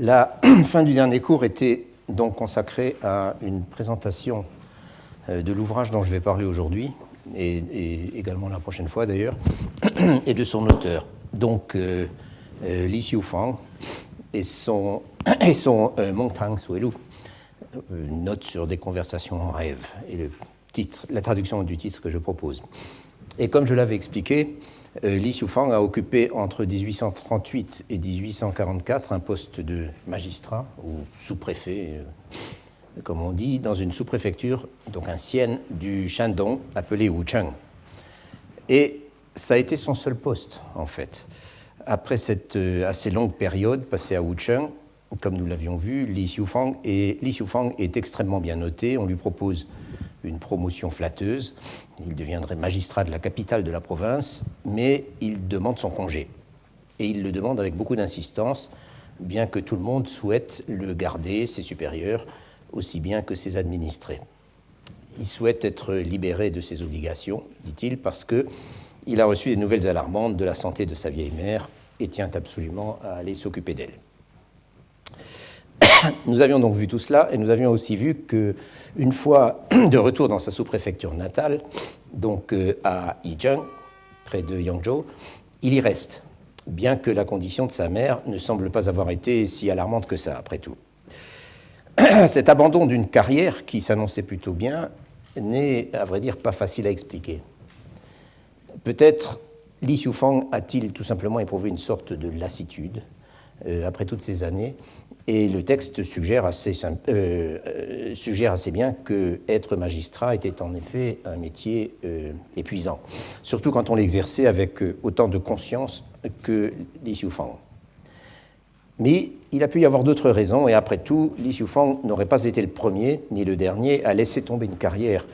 La fin du dernier cours était donc consacrée à une présentation de l'ouvrage dont je vais parler aujourd'hui, et également la prochaine fois d'ailleurs, et de son auteur, donc Li Xiufang et son Mongtang Suelu, note sur des conversations en rêve, et la traduction du titre que je propose. Et comme je l'avais expliqué, Li Xiufang a occupé entre 1838 et 1844 un poste de magistrat ou sous-préfet, comme on dit, dans une sous-préfecture, donc un xian du Shandong, appelé Wucheng. Et ça a été son seul poste, en fait. Après cette assez longue période passée à Wucheng, comme nous l'avions vu, Li Xiufang est extrêmement bien noté. On lui propose une promotion flatteuse. Il deviendrait magistrat de la capitale de la province, mais il demande son congé. Et il le demande avec beaucoup d'insistance, bien que tout le monde souhaite le garder, ses supérieurs, aussi bien que ses administrés. Il souhaite être libéré de ses obligations, dit-il, parce qu'il a reçu des nouvelles alarmantes de la santé de sa vieille mère et tient absolument à aller s'occuper d'elle. Nous avions donc vu tout cela, et nous avions aussi vu qu'une fois de retour dans sa sous-préfecture natale, donc à Yizheng, près de Yangzhou, il y reste, bien que la condition de sa mère ne semble pas avoir été si alarmante que ça, après tout. Cet abandon d'une carrière qui s'annonçait plutôt bien n'est, à vrai dire, pas facile à expliquer. Peut-être Li Xiufang a-t-il tout simplement éprouvé une sorte de lassitude après toutes ces années, et le texte suggère assez bien qu'être magistrat était en effet un métier épuisant, surtout quand on l'exerçait avec autant de conscience que Li Xiufang. Mais il a pu y avoir d'autres raisons, et après tout, Li Xiufang n'aurait pas été le premier ni le dernier à laisser tomber une carrière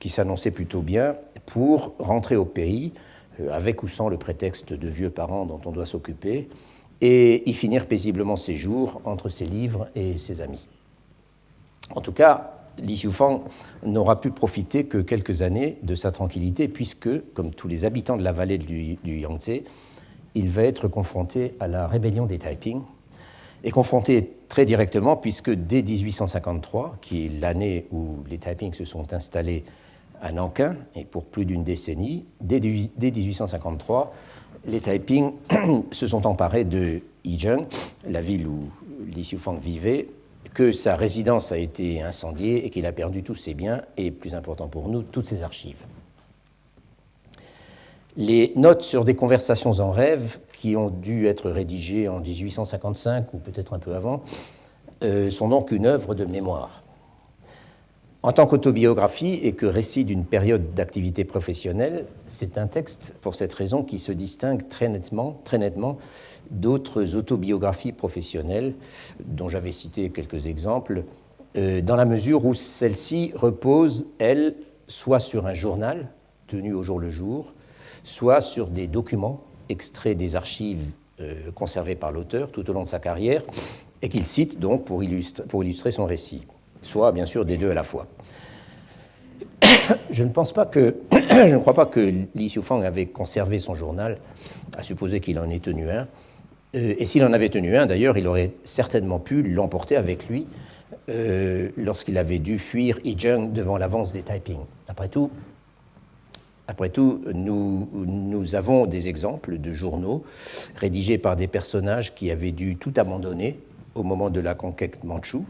qui s'annonçait plutôt bien pour rentrer au pays, avec ou sans le prétexte de vieux parents dont on doit s'occuper, et y finir paisiblement ses jours entre ses livres et ses amis. En tout cas, Li Xiufang n'aura pu profiter que quelques années de sa tranquillité, puisque, comme tous les habitants de la vallée du Yangtze, il va être confronté à la rébellion des Taiping, et confronté très directement, puisque dès 1853, qui est l'année où les Taiping se sont installés à Nankin, et pour plus d'une décennie, dès 1853, les Taiping se sont emparés de Yizheng, la ville où Li Xiufang vivait, que sa résidence a été incendiée et qu'il a perdu tous ses biens et, plus important pour nous, toutes ses archives. Les notes sur des conversations en rêve, qui ont dû être rédigées en 1855 ou peut-être un peu avant, sont donc une œuvre de mémoire. En tant qu'autobiographie et que récit d'une période d'activité professionnelle, c'est un texte, pour cette raison, qui se distingue très nettement d'autres autobiographies professionnelles, dont j'avais cité quelques exemples, dans la mesure où celle-ci repose, elle, soit sur un journal tenu au jour le jour, soit sur des documents extraits des archives conservées par l'auteur tout au long de sa carrière, et qu'il cite donc pour illustrer son récit, soit bien sûr des deux à la fois. Je ne crois pas que Li Xiufang avait conservé son journal, à supposer qu'il en ait tenu un. Et s'il en avait tenu un, d'ailleurs, il aurait certainement pu l'emporter avec lui lorsqu'il avait dû fuir Yizheng devant l'avance des Taiping. Après tout, nous avons des exemples de journaux rédigés par des personnages qui avaient dû tout abandonner au moment de la conquête mandchoue,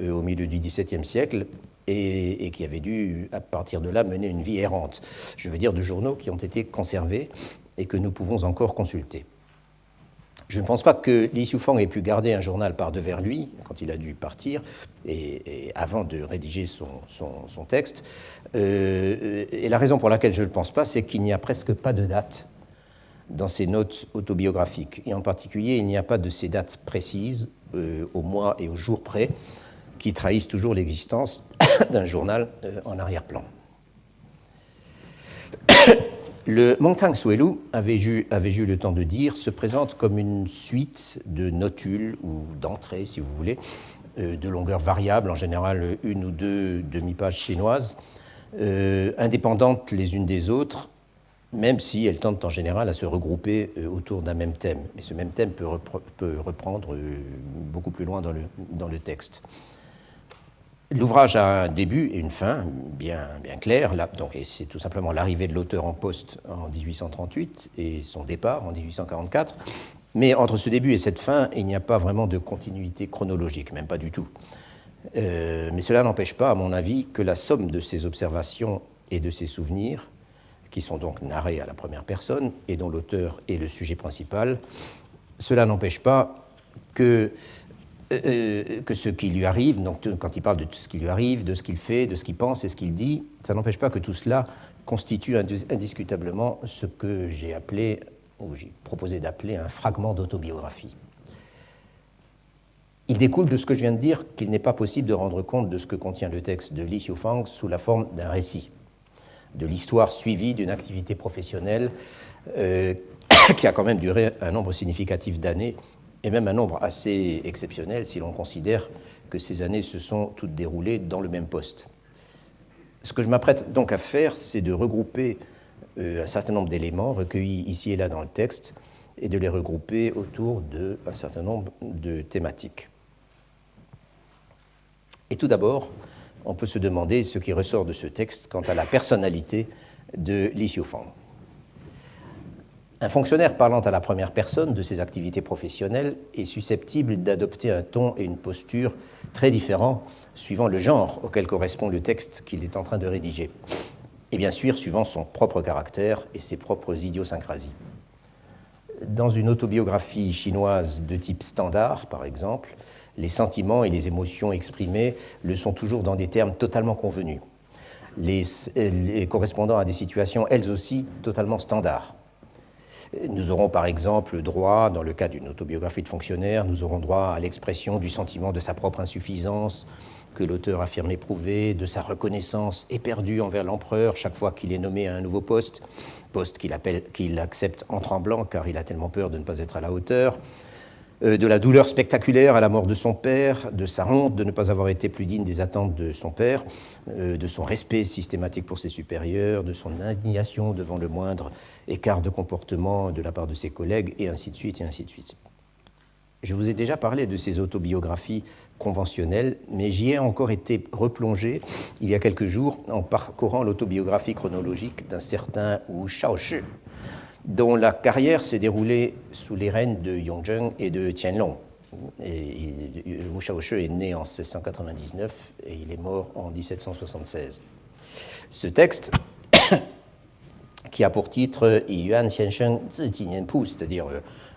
au milieu du XVIIe siècle, et qui avaient dû, à partir de là, mener une vie errante. Je veux dire de journaux qui ont été conservés et que nous pouvons encore consulter. Je ne pense pas que Li Xiufang ait pu garder un journal par devers lui quand il a dû partir et avant de rédiger son texte. Et la raison pour laquelle je ne le pense pas, c'est qu'il n'y a presque pas de date dans ses notes autobiographiques. Et en particulier, il n'y a pas de ces dates précises, au mois et au jour près, qui trahissent toujours l'existence d'un journal en arrière-plan. Le Mongtang Suelu, avais-je eu le temps de dire, se présente comme une suite de notules ou d'entrées, si vous voulez, de longueur variable, en général une ou deux demi-pages chinoises, indépendantes les unes des autres, même si elles tendent en général à se regrouper autour d'un même thème. Mais ce même thème peut reprendre beaucoup plus loin dans le texte. L'ouvrage a un début et une fin bien clairs, et c'est tout simplement l'arrivée de l'auteur en poste en 1838 et son départ en 1844. Mais entre ce début et cette fin, il n'y a pas vraiment de continuité chronologique, même pas du tout. Mais cela n'empêche pas, à mon avis, que la somme de ces observations et de ces souvenirs, qui sont donc narrés à la première personne et dont l'auteur est le sujet principal, cela n'empêche pas que ce qui lui arrive, donc quand il parle de tout ce qui lui arrive, de ce qu'il fait, de ce qu'il pense et ce qu'il dit, ça n'empêche pas que tout cela constitue indiscutablement ce que j'ai appelé, ou j'ai proposé d'appeler un fragment d'autobiographie. Il découle de ce que je viens de dire qu'il n'est pas possible de rendre compte de ce que contient le texte de Li Xiufang sous la forme d'un récit, de l'histoire suivie d'une activité professionnelle qui a quand même duré un nombre significatif d'années, et même un nombre assez exceptionnel si l'on considère que ces années se sont toutes déroulées dans le même poste. Ce que je m'apprête donc à faire, c'est de regrouper un certain nombre d'éléments recueillis ici et là dans le texte et de les regrouper autour d'un certain nombre de thématiques. Et tout d'abord, on peut se demander ce qui ressort de ce texte quant à la personnalité de Li Xiufang. Un fonctionnaire parlant à la première personne de ses activités professionnelles est susceptible d'adopter un ton et une posture très différents suivant le genre auquel correspond le texte qu'il est en train de rédiger, et bien sûr suivant son propre caractère et ses propres idiosyncrasies. Dans une autobiographie chinoise de type standard, par exemple, les sentiments et les émotions exprimées le sont toujours dans des termes totalement convenus, les correspondant à des situations elles aussi totalement standards. Nous aurons par exemple droit, dans le cas d'une autobiographie de fonctionnaire, nous aurons droit à l'expression du sentiment de sa propre insuffisance, que l'auteur affirme éprouver, de sa reconnaissance éperdue envers l'empereur chaque fois qu'il est nommé à un nouveau poste qu'il accepte en tremblant car il a tellement peur de ne pas être à la hauteur, de la douleur spectaculaire à la mort de son père, de sa honte de ne pas avoir été plus digne des attentes de son père, de son respect systématique pour ses supérieurs, de son indignation devant le moindre écart de comportement de la part de ses collègues, et ainsi de suite, et ainsi de suite. Je vous ai déjà parlé de ces autobiographies conventionnelles, mais j'y ai encore été replongé il y a quelques jours en parcourant l'autobiographie chronologique d'un certain Wu Shaoshi, dont la carrière s'est déroulée sous les règnes de Yongzheng et de Qianlong. Wu Shaoshi est né en 1699 et il est mort en 1776. Ce texte, qui a pour titre Yiyuan Xiansheng Zi Jinianpu, c'est-à-dire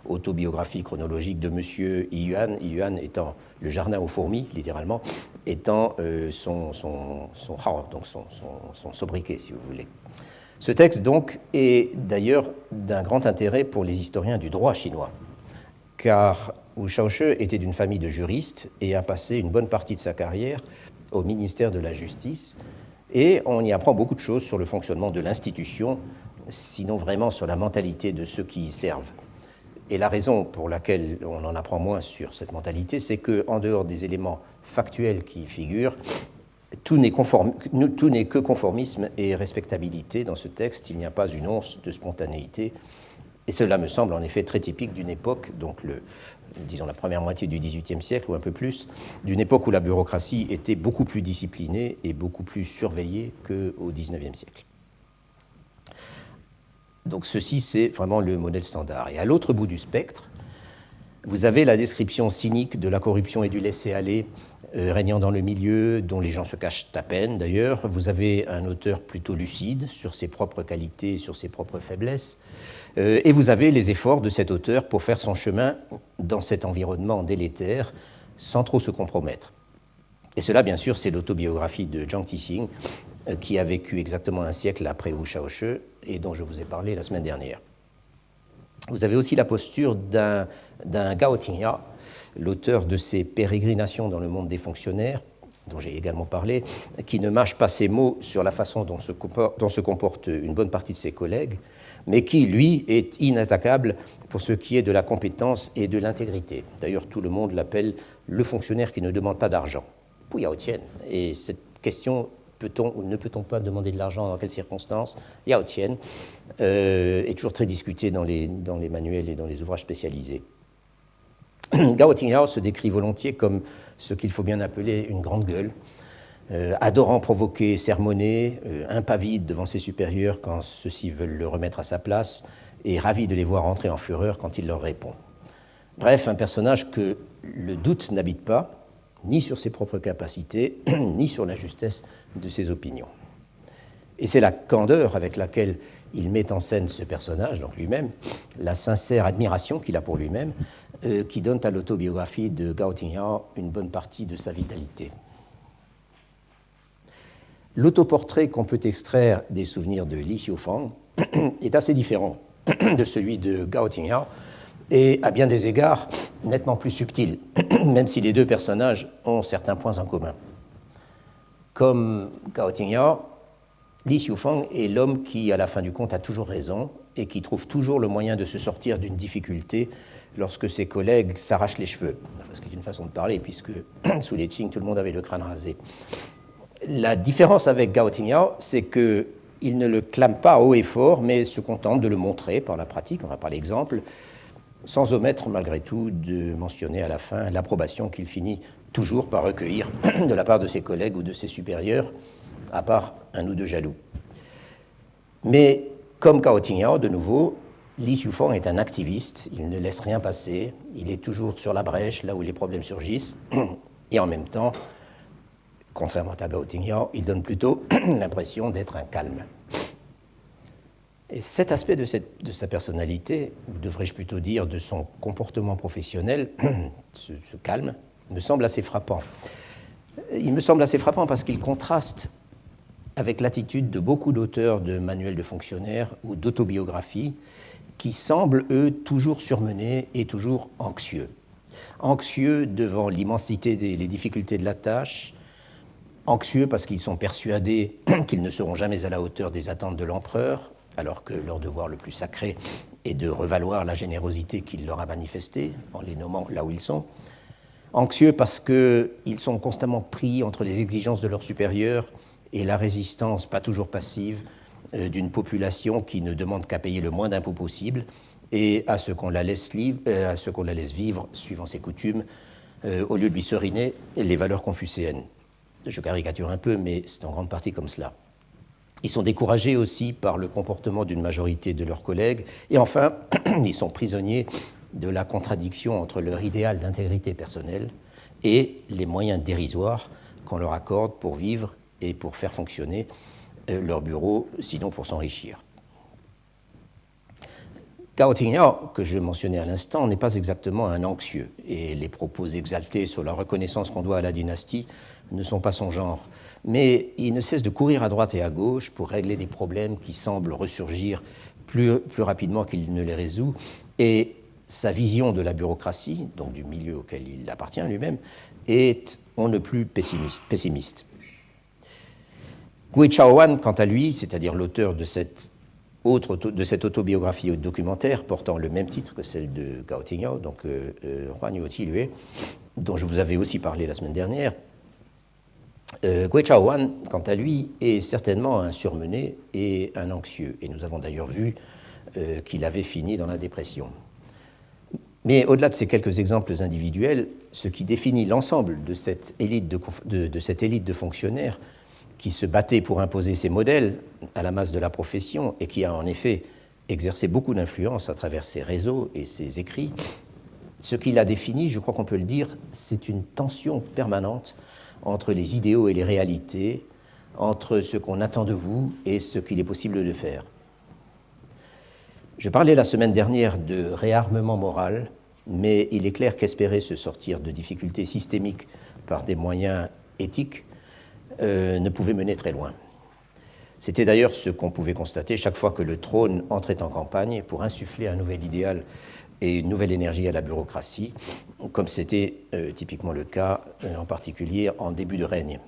autobiographie chronologique de Monsieur Yiyuan, Yiyuan étant le jardin aux fourmis, littéralement, étant son hao, donc son sobriquet, si vous voulez. Ce texte, donc, est d'ailleurs d'un grand intérêt pour les historiens du droit chinois, car Wu Shaoshi était d'une famille de juristes et a passé une bonne partie de sa carrière au ministère de la Justice, et on y apprend beaucoup de choses sur le fonctionnement de l'institution, sinon vraiment sur la mentalité de ceux qui y servent. Et la raison pour laquelle on en apprend moins sur cette mentalité, c'est qu'en dehors des éléments factuels qui y figurent, tout n'est que conformisme et respectabilité dans ce texte. Il n'y a pas une once de spontanéité. Et cela me semble en effet très typique d'une époque, donc disons la première moitié du XVIIIe siècle ou un peu plus, d'une époque où la bureaucratie était beaucoup plus disciplinée et beaucoup plus surveillée qu'au XIXe siècle. Donc ceci, c'est vraiment le modèle standard. Et à l'autre bout du spectre, vous avez la description cynique de la corruption et du laisser-aller régnant dans le milieu, dont les gens se cachent à peine d'ailleurs. Vous avez un auteur plutôt lucide sur ses propres qualités, sur ses propres faiblesses. Et vous avez les efforts de cet auteur pour faire son chemin dans cet environnement délétère sans trop se compromettre. Et cela, bien sûr, c'est l'autobiographie de Zhang Tixing, qui a vécu exactement un siècle après Wu Shaoshi et dont je vous ai parlé la semaine dernière. Vous avez aussi la posture d'un Gao Tingya, l'auteur de ces pérégrinations dans le monde des fonctionnaires, dont j'ai également parlé, qui ne mâche pas ses mots sur la façon dont se comporte une bonne partie de ses collègues, mais qui, lui, est inattaquable pour ce qui est de la compétence et de l'intégrité. D'ailleurs, tout le monde l'appelle le fonctionnaire qui ne demande pas d'argent, Pu Yao Qian. Et cette question peut-on ou ne peut-on pas demander de l'argent, dans quelles circonstances? Yao Tien est toujours très discuté dans les manuels et dans les ouvrages spécialisés. Gao Tingyao se décrit volontiers comme ce qu'il faut bien appeler une grande gueule, adorant provoquer, sermonner, impavide devant ses supérieurs quand ceux-ci veulent le remettre à sa place, et ravi de les voir entrer en fureur quand il leur répond. Bref, un personnage que le doute n'habite pas, ni sur ses propres capacités, ni sur la justesse de ses opinions. Et c'est la candeur avec laquelle il met en scène ce personnage, donc lui-même, la sincère admiration qu'il a pour lui-même, qui donne à l'autobiographie de Gao Tingyao une bonne partie de sa vitalité. L'autoportrait qu'on peut extraire des souvenirs de Li Xiufang est assez différent de celui de Gao Tingyao, et à bien des égards nettement plus subtil, même si les deux personnages ont certains points en commun. Comme Gao Tingyao, Li Xiufang est l'homme qui, à la fin du compte, a toujours raison et qui trouve toujours le moyen de se sortir d'une difficulté lorsque ses collègues s'arrachent les cheveux. Enfin, ce qui est une façon de parler, puisque sous les Qing, tout le monde avait le crâne rasé. La différence avec Gao Tingyao, c'est qu'il ne le clame pas haut et fort, mais se contente de le montrer par la pratique, par l'exemple, sans omettre malgré tout de mentionner à la fin l'approbation qu'il finit toujours par recueillir de la part de ses collègues ou de ses supérieurs, à part un ou deux jaloux. Mais comme Gao Tingyao, de nouveau, Li Xiufang est un activiste, il ne laisse rien passer, il est toujours sur la brèche, là où les problèmes surgissent, et en même temps, contrairement à Gao Tingyao, il donne plutôt l'impression d'être un calme. Et cet aspect de sa personnalité, ou devrais-je plutôt dire de son comportement professionnel, ce calme, me semble assez frappant. Il me semble assez frappant parce qu'il contraste avec l'attitude de beaucoup d'auteurs de manuels de fonctionnaires ou d'autobiographies qui semblent, eux, toujours surmenés et toujours anxieux. Anxieux devant l'immensité des difficultés de la tâche, anxieux parce qu'ils sont persuadés qu'ils ne seront jamais à la hauteur des attentes de l'empereur, alors que leur devoir le plus sacré est de revaloir la générosité qu'il leur a manifestée en les nommant là où ils sont. Anxieux parce qu'ils sont constamment pris entre les exigences de leurs supérieurs et la résistance, pas toujours passive, d'une population qui ne demande qu'à payer le moins d'impôts possible et à ce qu'on la laisse vivre, suivant ses coutumes, au lieu de lui seriner les valeurs confucéennes. Je caricature un peu, mais c'est en grande partie comme cela. Ils sont découragés aussi par le comportement d'une majorité de leurs collègues. Et enfin, ils sont prisonniers de la contradiction entre leur idéal d'intégrité personnelle et les moyens dérisoires qu'on leur accorde pour vivre et pour faire fonctionner leur bureau, sinon pour s'enrichir. Gao Tingyao, que je mentionnais à l'instant, n'est pas exactement un anxieux. Et les propos exaltés sur la reconnaissance qu'on doit à la dynastie ne sont pas son genre. Mais il ne cesse de courir à droite et à gauche pour régler des problèmes qui semblent ressurgir plus rapidement qu'il ne les résout. Et sa vision de la bureaucratie, donc du milieu auquel il appartient lui-même, est on ne plus pessimiste. Gui Chaowan, quant à lui, c'est-à-dire l'auteur de cette autobiographie documentaire portant le même titre que celle de Gao Tingyao, donc Huan Yuoqi, dont je vous avais aussi parlé la semaine dernière, Gui Chaowan, quant à lui, est certainement un surmené et un anxieux. Et nous avons d'ailleurs vu qu'il avait fini dans la dépression. Mais au-delà de ces quelques exemples individuels, ce qui définit l'ensemble de cette élite de fonctionnaires qui se battait pour imposer ses modèles à la masse de la profession et qui a en effet exercé beaucoup d'influence à travers ses réseaux et ses écrits, ce qu'il a défini, je crois qu'on peut le dire, c'est une tension permanente entre les idéaux et les réalités, entre ce qu'on attend de vous et ce qu'il est possible de faire. Je parlais la semaine dernière de réarmement moral, mais il est clair qu'espérer se sortir de difficultés systémiques par des moyens éthiques ne pouvait mener très loin. C'était d'ailleurs ce qu'on pouvait constater chaque fois que le trône entrait en campagne pour insuffler un nouvel idéal et une nouvelle énergie à la bureaucratie, comme c'était typiquement le cas, en particulier en début de règne.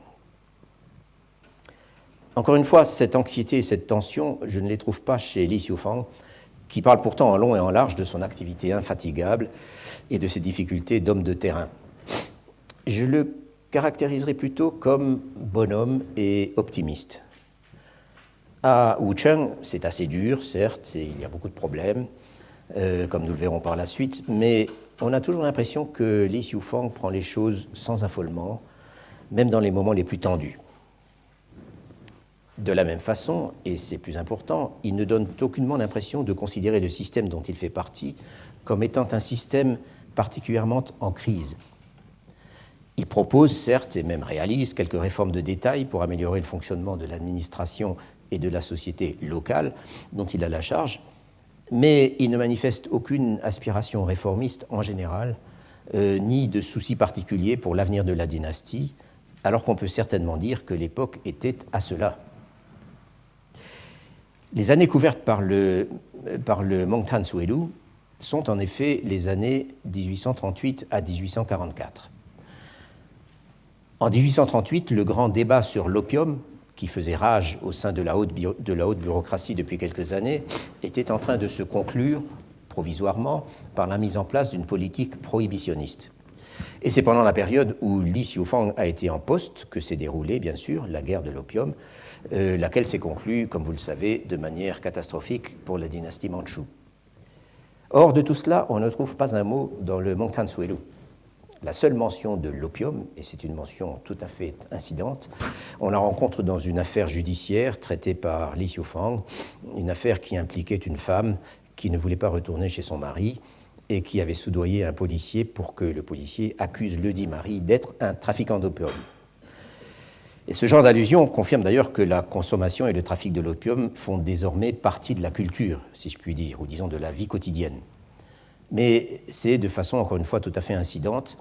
Encore une fois, cette anxiété et cette tension, je ne les trouve pas chez Li Xiufang, qui parle pourtant en long et en large de son activité infatigable et de ses difficultés d'homme de terrain. Je le caractériserait plutôt comme bonhomme et optimiste. À Wuchang, c'est assez dur, certes, et il y a beaucoup de problèmes, comme nous le verrons par la suite, mais on a toujours l'impression que Li Xiufang prend les choses sans affolement, même dans les moments les plus tendus. De la même façon, et c'est plus important, il ne donne aucunement l'impression de considérer le système dont il fait partie comme étant un système particulièrement en crise. Il propose, certes, et même réalise quelques réformes de détail pour améliorer le fonctionnement de l'administration et de la société locale dont il a la charge, mais il ne manifeste aucune aspiration réformiste en général, ni de souci particulier pour l'avenir de la dynastie, alors qu'on peut certainement dire que l'époque était à cela. Les années couvertes par le Mengtan Suelu sont en effet les années 1838 à 1844. En 1838, le grand débat sur l'opium, qui faisait rage au sein de la haute bureaucratie depuis quelques années, était en train de se conclure provisoirement par la mise en place d'une politique prohibitionniste. Et c'est pendant la période où Li Xiufang a été en poste que s'est déroulée, bien sûr, la guerre de l'opium, laquelle s'est conclue, comme vous le savez, de manière catastrophique pour la dynastie mandchoue. Or, de tout cela, on ne trouve pas un mot dans le Mengtan Suelu. La seule mention de l'opium, et c'est une mention tout à fait incidente, on la rencontre dans une affaire judiciaire traitée par Li Xiufang, une affaire qui impliquait une femme qui ne voulait pas retourner chez son mari et qui avait soudoyé un policier pour que le policier accuse le dit mari d'être un trafiquant d'opium. Et ce genre d'allusion confirme d'ailleurs que la consommation et le trafic de l'opium font désormais partie de la culture, si je puis dire, ou disons de la vie quotidienne. Mais c'est de façon, encore une fois, tout à fait incidente,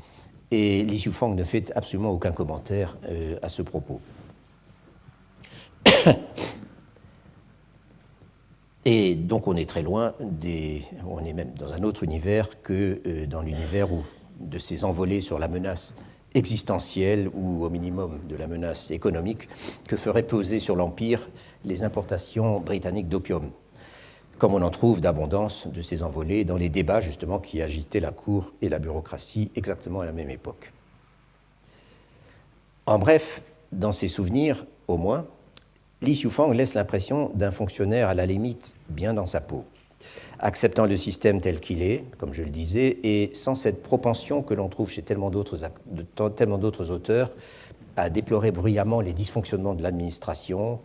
et Li Xiufang ne fait absolument aucun commentaire à ce propos. Et donc on est très loin, on est même dans un autre univers que dans l'univers de ces envolées sur la menace existentielle ou au minimum de la menace économique que feraient peser sur l'Empire les importations britanniques d'opium, comme on en trouve d'abondance de ces envolées dans les débats justement qui agitaient la cour et la bureaucratie exactement à la même époque. En bref, dans ses souvenirs, au moins, Li Xiufang laisse l'impression d'un fonctionnaire à la limite bien dans sa peau, acceptant le système tel qu'il est, comme je le disais, et sans cette propension que l'on trouve chez tellement d'autres auteurs à déplorer bruyamment les dysfonctionnements de l'administration,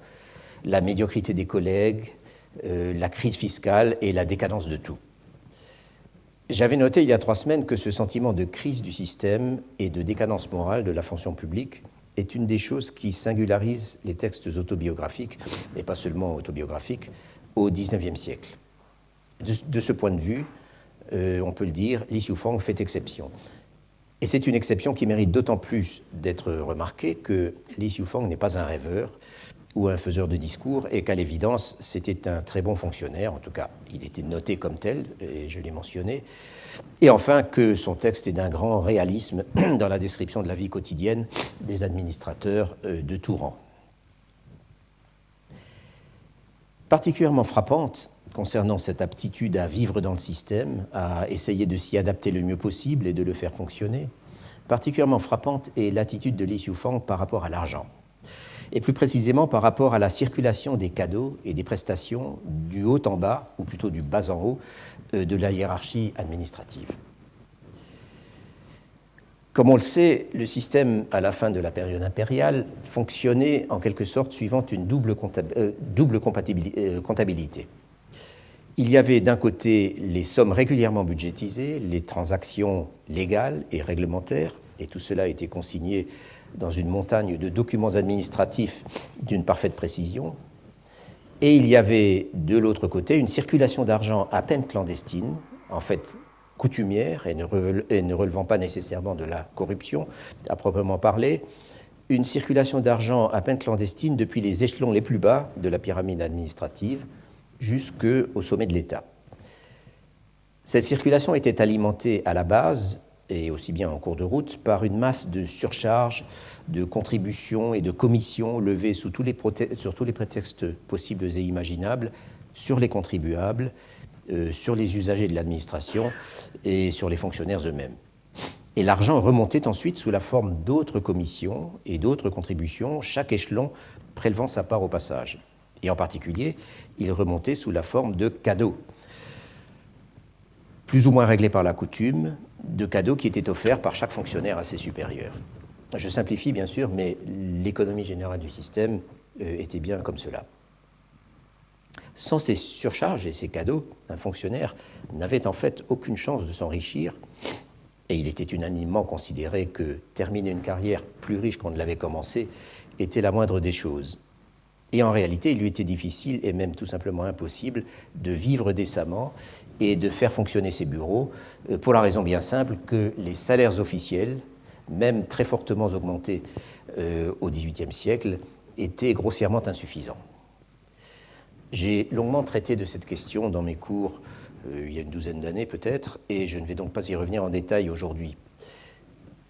la médiocrité des collègues, la crise fiscale et la décadence de tout. J'avais noté il y a 3 semaines que ce sentiment de crise du système et de décadence morale de la fonction publique est une des choses qui singularisent les textes autobiographiques, et pas seulement autobiographiques, au XIXe siècle. De ce point de vue, on peut le dire, Li Xiufang fait exception. Et c'est une exception qui mérite d'autant plus d'être remarquée que Li Xiufang n'est pas un rêveur ou un faiseur de discours, et qu'à l'évidence, c'était un très bon fonctionnaire, en tout cas, il était noté comme tel, et je l'ai mentionné, et enfin que son texte est d'un grand réalisme dans la description de la vie quotidienne des administrateurs de tout rang. Particulièrement frappante concernant cette aptitude à vivre dans le système, à essayer de s'y adapter le mieux possible et de le faire fonctionner, particulièrement frappante est l'attitude de Li Xiufang par rapport à l'argent, et plus précisément par rapport à la circulation des cadeaux et des prestations du haut en bas, ou plutôt du bas en haut, de la hiérarchie administrative. Comme on le sait, le système, à la fin de la période impériale, fonctionnait en quelque sorte suivant une double comptabilité. Il y avait d'un côté les sommes régulièrement budgétisées, les transactions légales et réglementaires, et tout cela était consigné dans une montagne de documents administratifs d'une parfaite précision. Et il y avait de l'autre côté une circulation d'argent à peine clandestine, en fait coutumière et ne relevant pas nécessairement de la corruption à proprement parler, une circulation d'argent à peine clandestine depuis les échelons les plus bas de la pyramide administrative jusqu'au sommet de l'État. Cette circulation était alimentée à la base, et aussi bien en cours de route, par une masse de surcharges, de contributions et de commissions levées sur tous les prétextes possibles et imaginables sur les contribuables, sur les usagers de l'administration et sur les fonctionnaires eux-mêmes. Et l'argent remontait ensuite sous la forme d'autres commissions et d'autres contributions, chaque échelon prélevant sa part au passage. Et en particulier, il remontait sous la forme de cadeaux, plus ou moins réglés par la coutume, de cadeaux qui étaient offerts par chaque fonctionnaire à ses supérieurs. Je simplifie bien sûr, mais l'économie générale du système était bien comme cela. Sans ces surcharges et ces cadeaux, un fonctionnaire n'avait en fait aucune chance de s'enrichir, et il était unanimement considéré que terminer une carrière plus riche qu'on ne l'avait commencée était la moindre des choses. Et en réalité, il lui était difficile, et même tout simplement impossible, de vivre décemment et de faire fonctionner ses bureaux, pour la raison bien simple que les salaires officiels, même très fortement augmentés au XVIIIe siècle, étaient grossièrement insuffisants. J'ai longuement traité de cette question dans mes cours il y a une douzaine d'années peut-être, et je ne vais donc pas y revenir en détail aujourd'hui.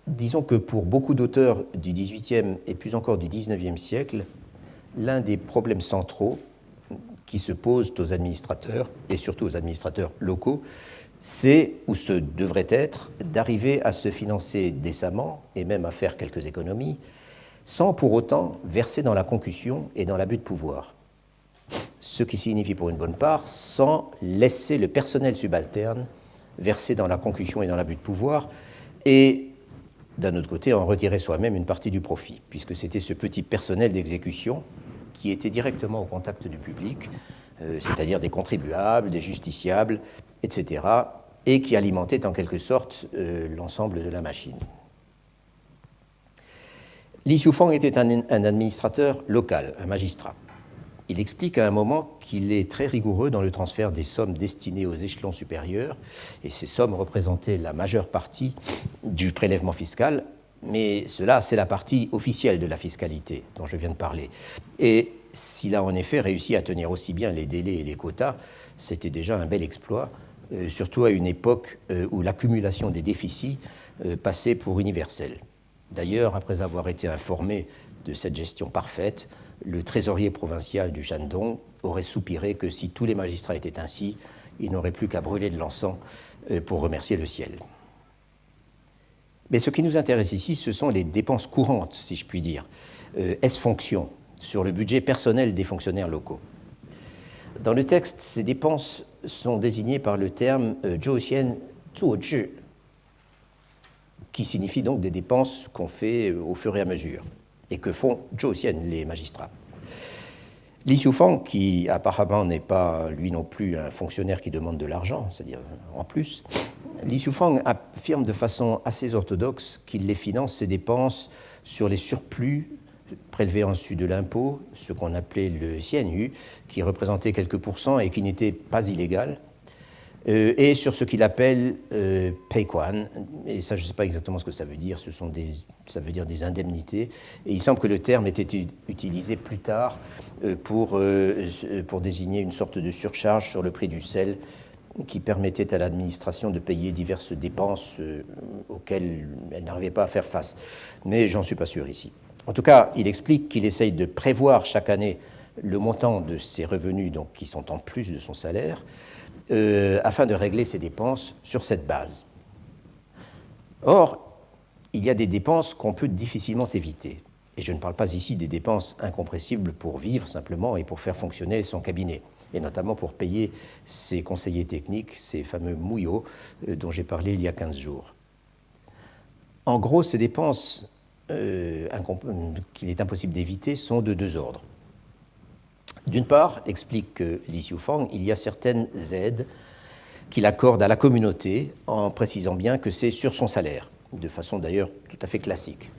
Disons que pour beaucoup d'auteurs du XVIIIe et plus encore du XIXe siècle, l'un des problèmes centraux qui se posent aux administrateurs, et surtout aux administrateurs locaux, c'est, ou ce devrait être, d'arriver à se financer décemment, et même à faire quelques économies, sans pour autant verser dans la concussion et dans l'abus de pouvoir. Ce qui signifie pour une bonne part sans laisser le personnel subalterne verser dans la concussion et dans l'abus de pouvoir, et d'un autre côté en retirer soi-même une partie du profit, puisque c'était ce petit personnel d'exécution qui était directement au contact du public, c'est-à-dire des contribuables, des justiciables, etc., et qui alimentait en quelque sorte l'ensemble de la machine. Li Xiufang était un administrateur local, un magistrat. Il explique à un moment qu'il est très rigoureux dans le transfert des sommes destinées aux échelons supérieurs, et ces sommes représentaient la majeure partie du prélèvement fiscal, mais cela, c'est la partie officielle de la fiscalité dont je viens de parler. Et s'il a en effet réussi à tenir aussi bien les délais et les quotas, c'était déjà un bel exploit, surtout à une époque où l'accumulation des déficits passait pour universelle. D'ailleurs, après avoir été informé de cette gestion parfaite, le trésorier provincial du Shandong aurait soupiré que si tous les magistrats étaient ainsi, il n'aurait plus qu'à brûler de l'encens pour remercier le ciel. Mais ce qui nous intéresse ici, ce sont les dépenses courantes, si je puis dire, ès-fonctions, sur le budget personnel des fonctionnaires locaux. Dans le texte, ces dépenses sont désignées par le terme « zhouxian zuozhi », qui signifie donc des dépenses qu'on fait au fur et à mesure, et que font zhouxian, les magistrats. Li Xiufang, qui apparemment n'est pas, lui non plus, un fonctionnaire qui demande de l'argent, c'est-à-dire en plus, Li Xiufang affirme de façon assez orthodoxe qu'il les finance, ses dépenses, sur les surplus prélevés en dessus de l'impôt, ce qu'on appelait le xianyu, qui représentait quelques pourcents et qui n'était pas illégal, et sur ce qu'il appelle peiquan, et ça je ne sais pas exactement ce que ça veut dire, ça veut dire des indemnités, et il semble que le terme ait été utilisé plus tard pour désigner une sorte de surcharge sur le prix du sel qui permettait à l'administration de payer diverses dépenses auxquelles elle n'arrivait pas à faire face. Mais j'en suis pas sûr ici. En tout cas, il explique qu'il essaye de prévoir chaque année le montant de ses revenus, donc, qui sont en plus de son salaire, afin de régler ses dépenses sur cette base. Or, il y a des dépenses qu'on peut difficilement éviter. Et je ne parle pas ici des dépenses incompressibles pour vivre simplement et pour faire fonctionner son cabinet, et notamment pour payer ses conseillers techniques, ces fameux mouillots dont j'ai parlé il y a 15 jours. En gros, ces dépenses qu'il est impossible d'éviter sont de deux ordres. D'une part, explique Li Xiufang, il y a certaines aides qu'il accorde à la communauté en précisant bien que c'est sur son salaire, de façon d'ailleurs tout à fait classique.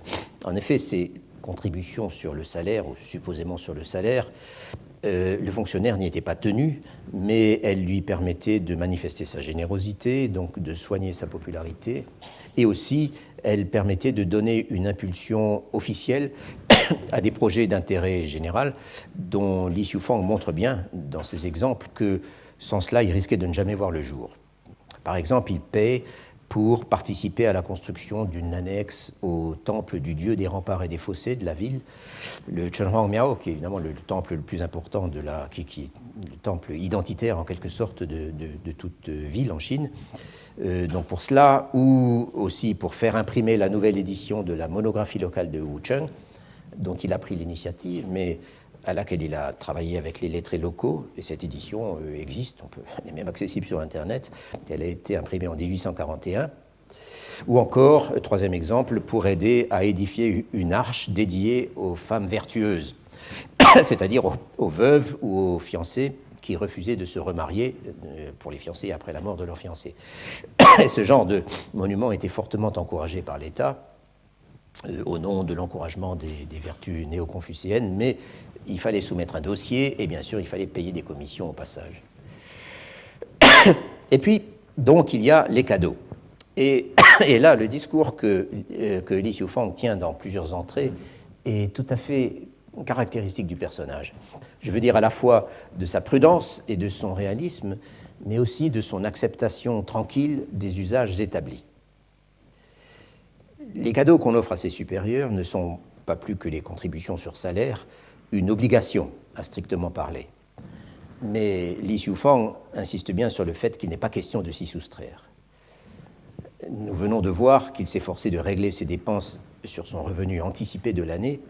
En effet, ces contributions sur le salaire, ou supposément sur le salaire, le fonctionnaire n'y était pas tenu, mais elles lui permettaient de manifester sa générosité, donc de soigner sa popularité, et aussi elles permettaient de donner une impulsion officielle à des projets d'intérêt général dont Li Xiufang montre bien dans ses exemples que sans cela, il risquait de ne jamais voir le jour. Par exemple, il paie pour participer à la construction d'une annexe au temple du dieu des remparts et des fossés de la ville, le Chunhuang-miao, qui est évidemment le temple le plus important qui est le temple identitaire en quelque sorte de toute ville en Chine. Donc pour cela, ou aussi pour faire imprimer la nouvelle édition de la monographie locale de Wucheng, dont il a pris l'initiative, mais à laquelle il a travaillé avec les lettrés locaux, et cette édition existe, elle est même accessible sur Internet, elle a été imprimée en 1841, ou encore, troisième exemple, pour aider à édifier une arche dédiée aux femmes vertueuses, c'est-à-dire aux veuves ou aux fiancées qui refusaient de se remarier pour les fiancés après la mort de leur fiancé. Et ce genre de monument était fortement encouragé par l'État, au nom de l'encouragement des vertus néo-confucéennes, mais il fallait soumettre un dossier et bien sûr il fallait payer des commissions au passage. Et puis, donc, il y a les cadeaux. Et là, le discours que Li Xiufang tient dans plusieurs entrées est tout à fait caractéristique du personnage. Je veux dire à la fois de sa prudence et de son réalisme, mais aussi de son acceptation tranquille des usages établis. Les cadeaux qu'on offre à ses supérieurs ne sont pas plus que les contributions sur salaire, une obligation à strictement parler. Mais Li Xiufang insiste bien sur le fait qu'il n'est pas question de s'y soustraire. Nous venons de voir qu'il s'est forcé de régler ses dépenses sur son revenu anticipé de l'année,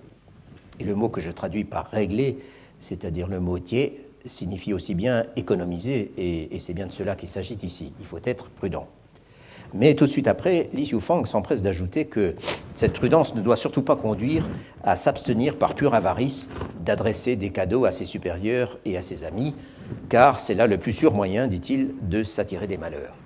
et le mot que je traduis par régler, c'est-à-dire le mot tie, signifie aussi bien économiser, et c'est bien de cela qu'il s'agit ici. Il faut être prudent. Mais tout de suite après, Li Xiufang s'empresse d'ajouter que cette prudence ne doit surtout pas conduire à s'abstenir par pure avarice d'adresser des cadeaux à ses supérieurs et à ses amis, car c'est là le plus sûr moyen, dit-il, de s'attirer des malheurs.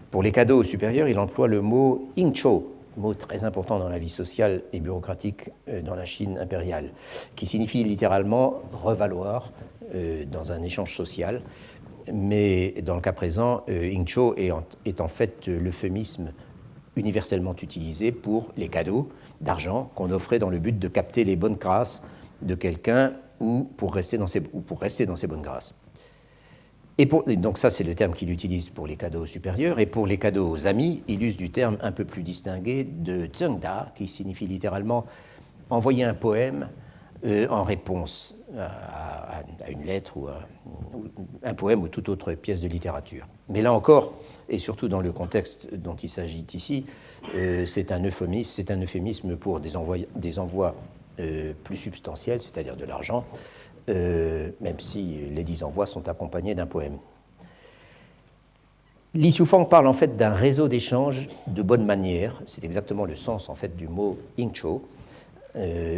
Pour les cadeaux aux supérieurs, il emploie le mot « yingchou », mot très important dans la vie sociale et bureaucratique dans la Chine impériale, qui signifie littéralement « revaloir » dans un échange social. Mais dans le cas présent, yingchou est en fait l'euphémisme universellement utilisé pour les cadeaux d'argent qu'on offrait dans le but de capter les bonnes grâces de quelqu'un ou pour rester dans ses bonnes grâces. Et donc ça, c'est le terme qu'il utilise pour les cadeaux supérieurs. Et pour les cadeaux aux amis, il use du terme un peu plus distingué de zhengda, qui signifie littéralement envoyer un poème en réponse à une lettre ou un poème ou toute autre pièce de littérature. Mais là encore, et surtout dans le contexte dont il s'agit ici, c'est un euphémisme pour des envois plus substantiels, c'est-à-dire de l'argent, même si les 10 envois sont accompagnés d'un poème. Li Xiufang parle en fait d'un réseau d'échanges de bonne manière, c'est exactement le sens en fait du mot yingchou,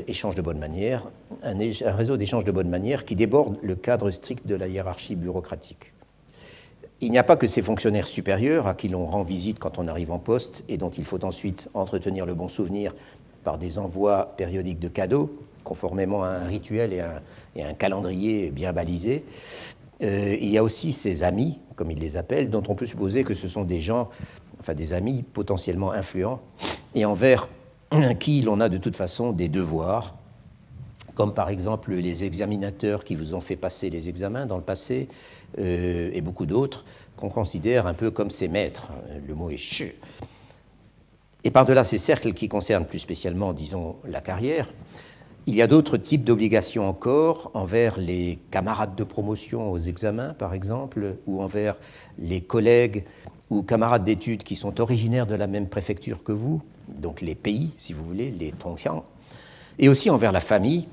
échange de bonne manière, un réseau d'échanges de bonne manière qui déborde le cadre strict de la hiérarchie bureaucratique. Il n'y a pas que ces fonctionnaires supérieurs à qui l'on rend visite quand on arrive en poste et dont il faut ensuite entretenir le bon souvenir par des envois périodiques de cadeaux, conformément à un rituel et à un calendrier bien balisé. Il y a aussi ces amis, comme il les appelle, dont on peut supposer que ce sont des gens, enfin des amis potentiellement influents, et envers qui l'on a de toute façon des devoirs, comme par exemple les examinateurs qui vous ont fait passer les examens dans le passé, et beaucoup d'autres, qu'on considère un peu comme ses maîtres. Le mot est « shi ». Et par-delà ces cercles qui concernent plus spécialement, disons, la carrière, il y a d'autres types d'obligations encore envers les camarades de promotion aux examens, par exemple, ou envers les collègues ou camarades d'études qui sont originaires de la même préfecture que vous, donc les pays, si vous voulez, les tongxiang, et aussi envers la famille,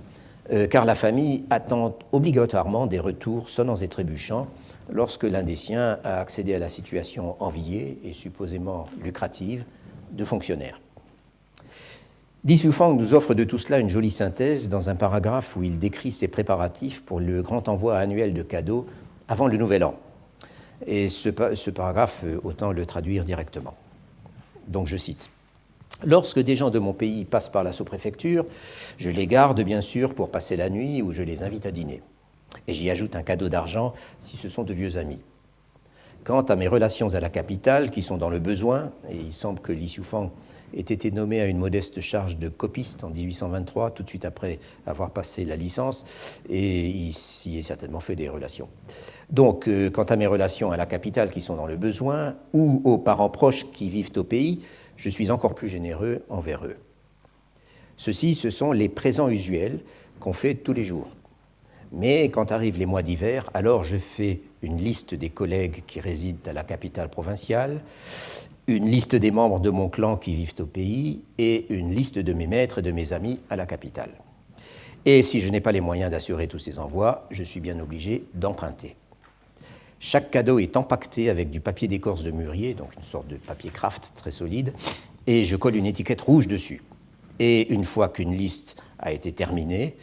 car la famille attend obligatoirement des retours sonnants et trébuchants lorsque l'un des siens a accédé à la situation enviée et supposément lucrative de fonctionnaire. Li Xiufang nous offre de tout cela une jolie synthèse dans un paragraphe où il décrit ses préparatifs pour le grand envoi annuel de cadeaux avant le Nouvel An. Et ce paragraphe, autant le traduire directement. Donc je cite. « Lorsque des gens de mon pays passent par la sous-préfecture, je les garde bien sûr pour passer la nuit ou je les invite à dîner. Et j'y ajoute un cadeau d'argent si ce sont de vieux amis. Quant à mes relations à la capitale, qui sont dans le besoin, et il semble que Li Xiufang ait été nommé à une modeste charge de copiste en 1823, tout de suite après avoir passé la licence, et il s'y est certainement fait des relations. Donc, quant à mes relations à la capitale qui sont dans le besoin, ou aux parents proches qui vivent au pays, je suis encore plus généreux envers eux. Ceux-ci, ce sont les présents usuels qu'on fait tous les jours. Mais quand arrivent les mois d'hiver, alors je fais une liste des collègues qui résident à la capitale provinciale, une liste des membres de mon clan qui vivent au pays et une liste de mes maîtres et de mes amis à la capitale. Et si je n'ai pas les moyens d'assurer tous ces envois, je suis bien obligé d'emprunter. Chaque cadeau est empaqueté avec du papier d'écorce de mûrier, donc une sorte de papier craft très solide, et je colle une étiquette rouge dessus. Et une fois qu'une liste a été terminée,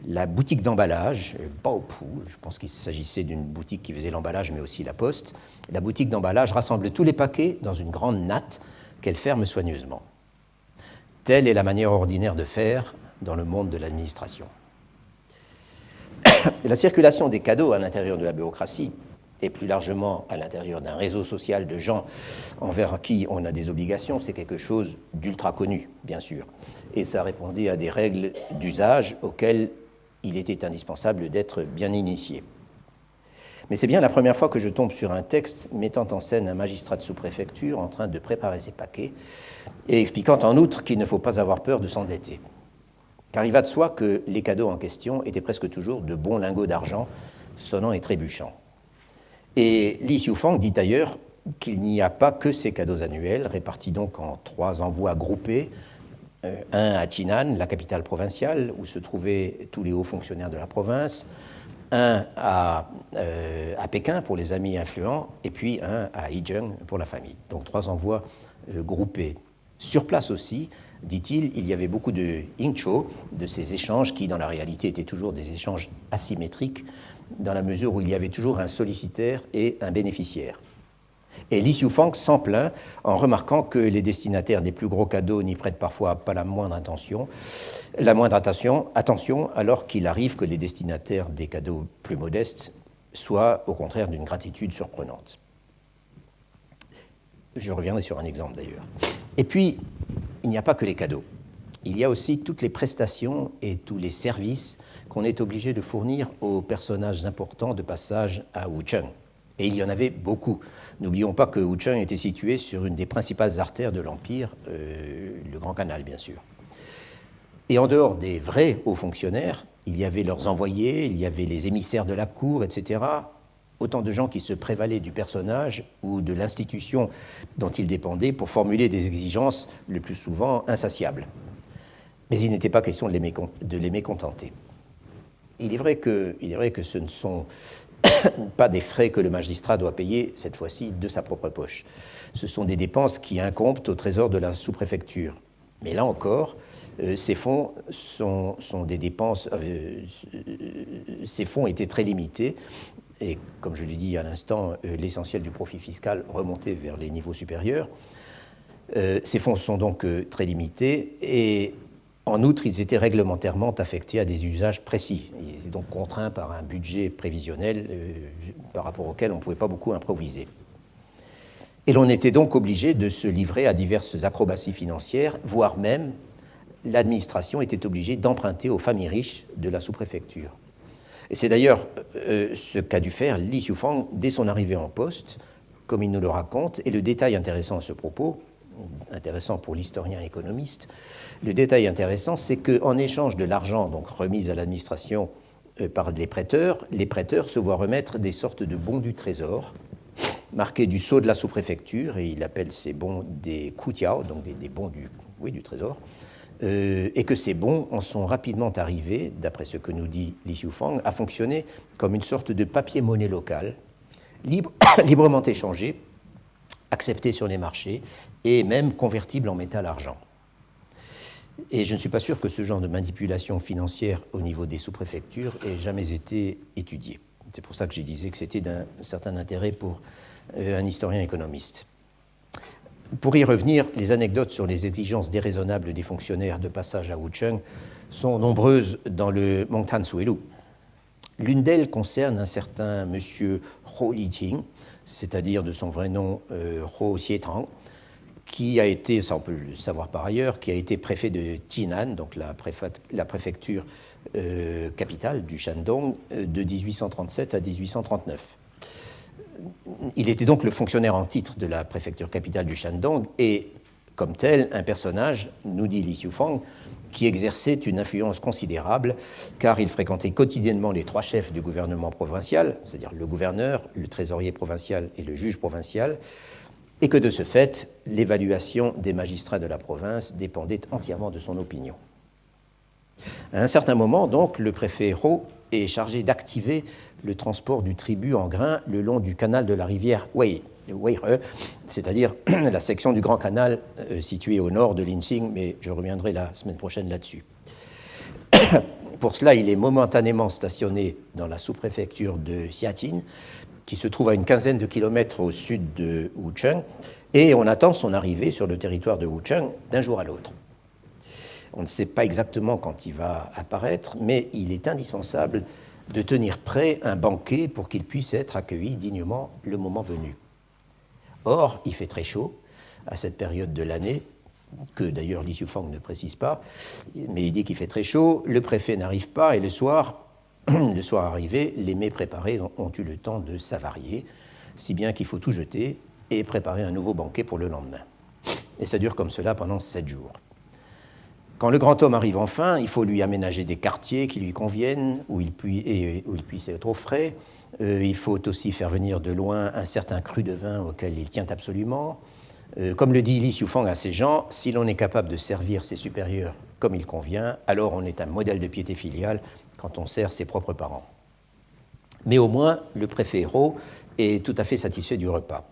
la boutique d'emballage, Baopu, je pense qu'il s'agissait d'une boutique qui faisait l'emballage, mais aussi la poste, la boutique d'emballage rassemble tous les paquets dans une grande natte qu'elle ferme soigneusement. Telle est la manière ordinaire de faire dans le monde de l'administration. La circulation des cadeaux à l'intérieur de la bureaucratie, et plus largement à l'intérieur d'un réseau social de gens envers qui on a des obligations, c'est quelque chose d'ultra connu, bien sûr. Et ça répondait à des règles d'usage auxquelles il était indispensable d'être bien initié. Mais c'est bien la première fois que je tombe sur un texte mettant en scène un magistrat de sous-préfecture en train de préparer ses paquets et expliquant en outre qu'il ne faut pas avoir peur de s'endetter. Car il va de soi que les cadeaux en question étaient presque toujours de bons lingots d'argent sonnant et trébuchant. Et Li Xiufang dit d'ailleurs qu'il n'y a pas que ces cadeaux annuels, répartis donc en 3 envois groupés, un à Jinan, la capitale provinciale, où se trouvaient tous les hauts fonctionnaires de la province, un à Pékin pour les amis influents, et puis un à Yizheng pour la famille. Donc 3 envois groupés. Sur place aussi, dit-il, il y avait beaucoup de yingzhou, de ces échanges qui, dans la réalité, étaient toujours des échanges asymétriques, dans la mesure où il y avait toujours un sollicitaire et un bénéficiaire. Et Li Xiufang s'en plaint en remarquant que les destinataires des plus gros cadeaux n'y prêtent parfois pas la moindre attention, alors qu'il arrive que les destinataires des cadeaux plus modestes soient au contraire d'une gratitude surprenante. Je reviendrai sur un exemple d'ailleurs. Et puis, il n'y a pas que les cadeaux. Il y a aussi toutes les prestations et tous les services qu'on est obligé de fournir aux personnages importants de passage à Wucheng. Et il y en avait beaucoup. N'oublions pas que Wucheng était situé sur une des principales artères de l'Empire, le Grand Canal, bien sûr. Et en dehors des vrais hauts fonctionnaires, il y avait leurs envoyés, il y avait les émissaires de la cour, etc. Autant de gens qui se prévalaient du personnage ou de l'institution dont ils dépendaient pour formuler des exigences le plus souvent insatiables. Mais il n'était pas question de les mécontenter. Il est vrai que ce ne sont pas des frais que le magistrat doit payer, cette fois-ci, de sa propre poche. Ce sont des dépenses qui incombent au trésor de la sous-préfecture. Mais là encore, ces fonds sont des dépenses... ces fonds étaient très limités, et comme je l'ai dit à l'instant, l'essentiel du profit fiscal remontait vers les niveaux supérieurs. Ces fonds sont donc très limités, et en outre, ils étaient réglementairement affectés à des usages précis. Ils étaient donc contraints par un budget prévisionnel par rapport auquel on ne pouvait pas beaucoup improviser. Et l'on était donc obligé de se livrer à diverses acrobaties financières, voire même l'administration était obligée d'emprunter aux familles riches de la sous-préfecture. Et c'est d'ailleurs ce qu'a dû faire Li Xiufang dès son arrivée en poste, comme il nous le raconte, et le détail intéressant à ce propos, intéressant pour l'historien économiste, le détail intéressant, c'est qu'en échange de l'argent donc remis à l'administration par les prêteurs se voient remettre des sortes de bons du trésor, marqués du sceau de la sous-préfecture, et il appelle ces bons des kutiao, donc des bons du trésor, et que ces bons en sont rapidement arrivés, d'après ce que nous dit Li Xiufang, à fonctionner comme une sorte de papier-monnaie local, librement échangé, accepté sur les marchés, et même convertible en métal-argent. Et je ne suis pas sûr que ce genre de manipulation financière au niveau des sous-préfectures ait jamais été étudié. C'est pour ça que je disais que c'était d'un certain intérêt pour un historien économiste. Pour y revenir, les anecdotes sur les exigences déraisonnables des fonctionnaires de passage à Wucheng sont nombreuses dans le Mongtan Suelu. L'une d'elles concerne un certain monsieur Ho Liqing, c'est-à-dire de son vrai nom Ho Xietang, qui a été, ça on peut le savoir par ailleurs, qui a été préfet de Jinan, donc la préfecture capitale du Shandong, de 1837 à 1839. Il était donc le fonctionnaire en titre de la préfecture capitale du Shandong et, comme tel, un personnage, nous dit Li Xiufang, qui exerçait une influence considérable, car il fréquentait quotidiennement les trois chefs du gouvernement provincial, c'est-à-dire le gouverneur, le trésorier provincial et le juge provincial, et que de ce fait, l'évaluation des magistrats de la province dépendait entièrement de son opinion. À un certain moment, donc, le préfet Ho est chargé d'activer le transport du tribut en grains le long du canal de la rivière Wei, c'est-à-dire la section du Grand Canal située au nord de Linqing, mais je reviendrai la semaine prochaine là-dessus. Pour cela, il est momentanément stationné dans la sous-préfecture de Xiaqin, qui se trouve à une quinzaine de kilomètres au sud de Wucheng, et on attend son arrivée sur le territoire de Wucheng d'un jour à l'autre. On ne sait pas exactement quand il va apparaître, mais il est indispensable de tenir prêt un banquet pour qu'il puisse être accueilli dignement le moment venu. Or, il fait très chaud à cette période de l'année, que d'ailleurs Li Xiufang ne précise pas, mais il dit qu'il fait très chaud, le préfet n'arrive pas, et le soir arrivé, les mets préparés ont eu le temps de s'avarier, si bien qu'il faut tout jeter et préparer un nouveau banquet pour le lendemain. Et ça dure comme cela pendant 7 jours. Quand le grand homme arrive enfin, il faut lui aménager des quartiers qui lui conviennent, où il puisse être au frais. Il faut aussi faire venir de loin un certain cru de vin auquel il tient absolument. Comme le dit Li Xiufang à ses gens, si l'on est capable de servir ses supérieurs comme il convient, alors on est un modèle de piété filiale quand on sert ses propres parents. Mais au moins, le préfet Ho est tout à fait satisfait du repas.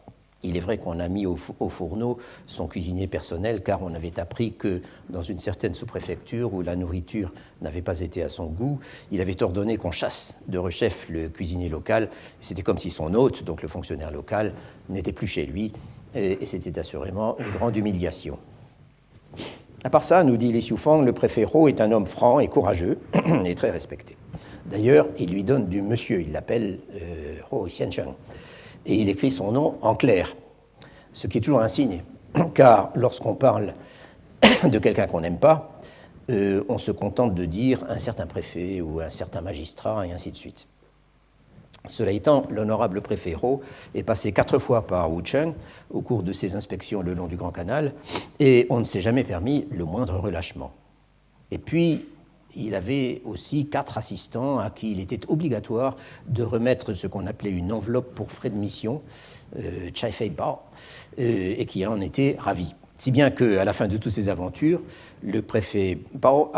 Il est vrai qu'on a mis au fourneau son cuisinier personnel, car on avait appris que dans une certaine sous-préfecture où la nourriture n'avait pas été à son goût, il avait ordonné qu'on chasse de rechef le cuisinier local. C'était comme si son hôte, donc le fonctionnaire local, n'était plus chez lui, et c'était assurément une grande humiliation. À part ça, nous dit Li Xiufang, le préfet Ho est un homme franc et courageux, et très respecté. D'ailleurs, il lui donne du monsieur, il l'appelle Ho Xiancheng. Et il écrit son nom en clair, ce qui est toujours un signe, car lorsqu'on parle de quelqu'un qu'on n'aime pas, on se contente de dire un certain préfet ou un certain magistrat, et ainsi de suite. Cela étant, l'honorable préfet Ho est passé 4 fois par Wucheng au cours de ses inspections le long du Grand Canal, et on ne s'est jamais permis le moindre relâchement. Et puis, il avait aussi 4 assistants à qui il était obligatoire de remettre ce qu'on appelait une enveloppe pour frais de mission, Chai Fei Bao, et qui en était ravi. Si bien qu'à la fin de toutes ces aventures, le préfet Bao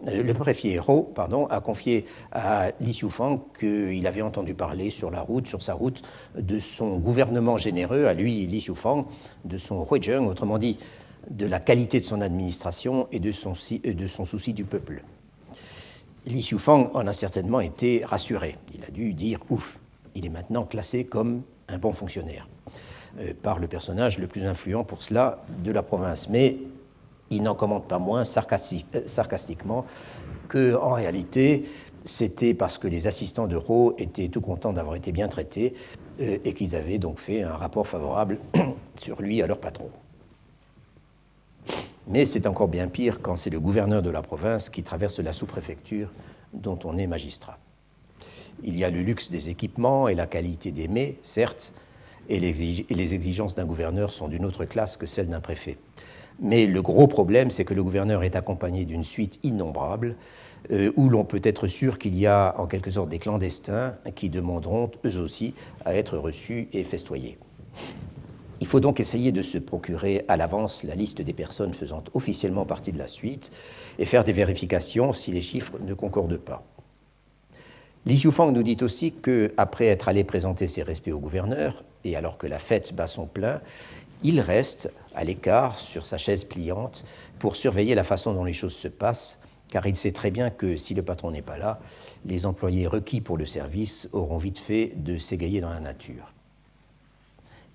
le préfet Ho a confié à Li Xiufang qu'il avait entendu parler sur sa route, de son gouvernement généreux, à lui, Li Xiufang, de son Huizheng, autrement dit, de la qualité de son administration et de son souci du peuple. Li Xiufang en a certainement été rassuré. Il a dû dire « ouf, il est maintenant classé comme un bon fonctionnaire » par le personnage le plus influent pour cela de la province. Mais il n'en commente pas moins sarcastiquement qu'en réalité, c'était parce que les assistants de Ho étaient tout contents d'avoir été bien traités et qu'ils avaient donc fait un rapport favorable sur lui à leur patron. Mais c'est encore bien pire quand c'est le gouverneur de la province qui traverse la sous-préfecture dont on est magistrat. Il y a le luxe des équipements et la qualité des mets, certes, et les exigences d'un gouverneur sont d'une autre classe que celles d'un préfet. Mais le gros problème, c'est que le gouverneur est accompagné d'une suite innombrable, où l'on peut être sûr qu'il y a en quelque sorte des clandestins qui demanderont eux aussi à être reçus et festoyés. Il faut donc essayer de se procurer à l'avance la liste des personnes faisant officiellement partie de la suite et faire des vérifications si les chiffres ne concordent pas. Li Xiufang nous dit aussi qu'après être allé présenter ses respects au gouverneur, et alors que la fête bat son plein, il reste à l'écart sur sa chaise pliante pour surveiller la façon dont les choses se passent, car il sait très bien que si le patron n'est pas là, les employés requis pour le service auront vite fait de s'égayer dans la nature.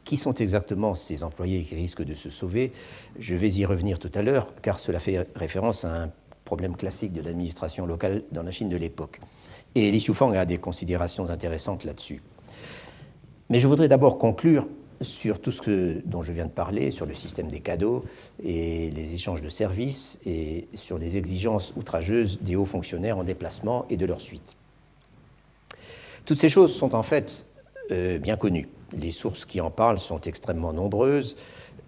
Qui sont exactement ces employés qui risquent de se sauver? Je vais y revenir tout à l'heure, car cela fait référence à un problème classique de l'administration locale dans la Chine de l'époque. Et Li Shufang a des considérations intéressantes là-dessus. Mais je voudrais d'abord conclure sur tout ce dont je viens de parler, sur le système des cadeaux et les échanges de services, et sur les exigences outrageuses des hauts fonctionnaires en déplacement et de leur suite. Toutes ces choses sont en fait bien connues. Les sources qui en parlent sont extrêmement nombreuses,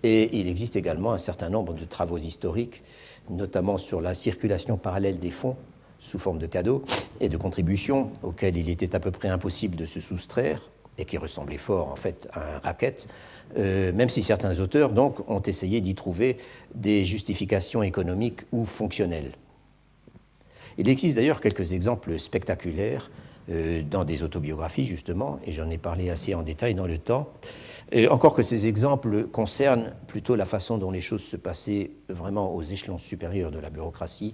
et il existe également un certain nombre de travaux historiques, notamment sur la circulation parallèle des fonds sous forme de cadeaux et de contributions auxquelles il était à peu près impossible de se soustraire, et qui ressemblait fort en fait à un racket, même si certains auteurs donc ont essayé d'y trouver des justifications économiques ou fonctionnelles. Il existe d'ailleurs quelques exemples spectaculaires dans des autobiographies justement, et j'en ai parlé assez en détail dans le temps, encore que ces exemples concernent plutôt la façon dont les choses se passaient vraiment aux échelons supérieurs de la bureaucratie,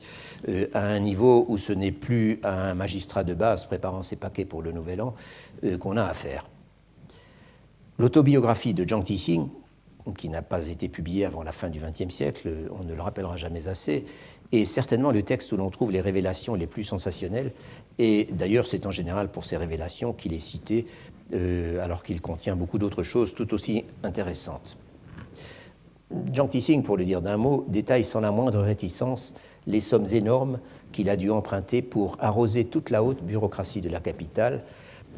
à un niveau où ce n'est plus à un magistrat de base préparant ses paquets pour le Nouvel An qu'on a affaire. L'autobiographie de Jiang Tixing, qui n'a pas été publiée avant la fin du XXe siècle, on ne le rappellera jamais assez, est certainement le texte où l'on trouve les révélations les plus sensationnelles, et d'ailleurs c'est en général pour ces révélations qu'il est cité, alors qu'il contient beaucoup d'autres choses tout aussi intéressantes. Jiang Tixing, pour le dire d'un mot, détaille sans la moindre réticence les sommes énormes qu'il a dû emprunter pour arroser toute la haute bureaucratie de la capitale,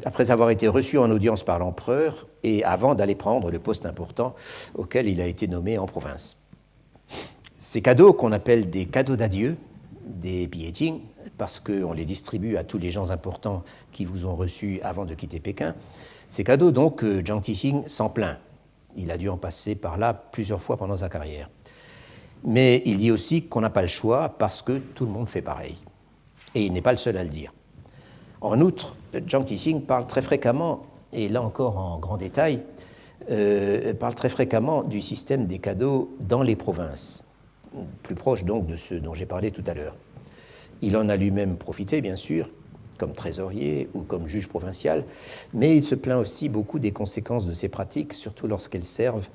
après avoir été reçu en audience par l'empereur et avant d'aller prendre le poste important auquel il a été nommé en province. Ces cadeaux, qu'on appelle des cadeaux d'adieu, des bieting, parce qu'on les distribue à tous les gens importants qui vous ont reçus avant de quitter Pékin, ces cadeaux, donc, Jiang Tixing s'en plaint. Il a dû en passer par là plusieurs fois pendant sa carrière. Mais il dit aussi qu'on n'a pas le choix parce que tout le monde fait pareil. Et il n'est pas le seul à le dire. En outre, Jiang Tixing parle très fréquemment, et là encore en grand détail, parle très fréquemment du système des cadeaux dans les provinces, plus proche donc de ceux dont j'ai parlé tout à l'heure. Il en a lui-même profité, bien sûr, comme trésorier ou comme juge provincial, mais il se plaint aussi beaucoup des conséquences de ces pratiques, surtout lorsqu'elles servent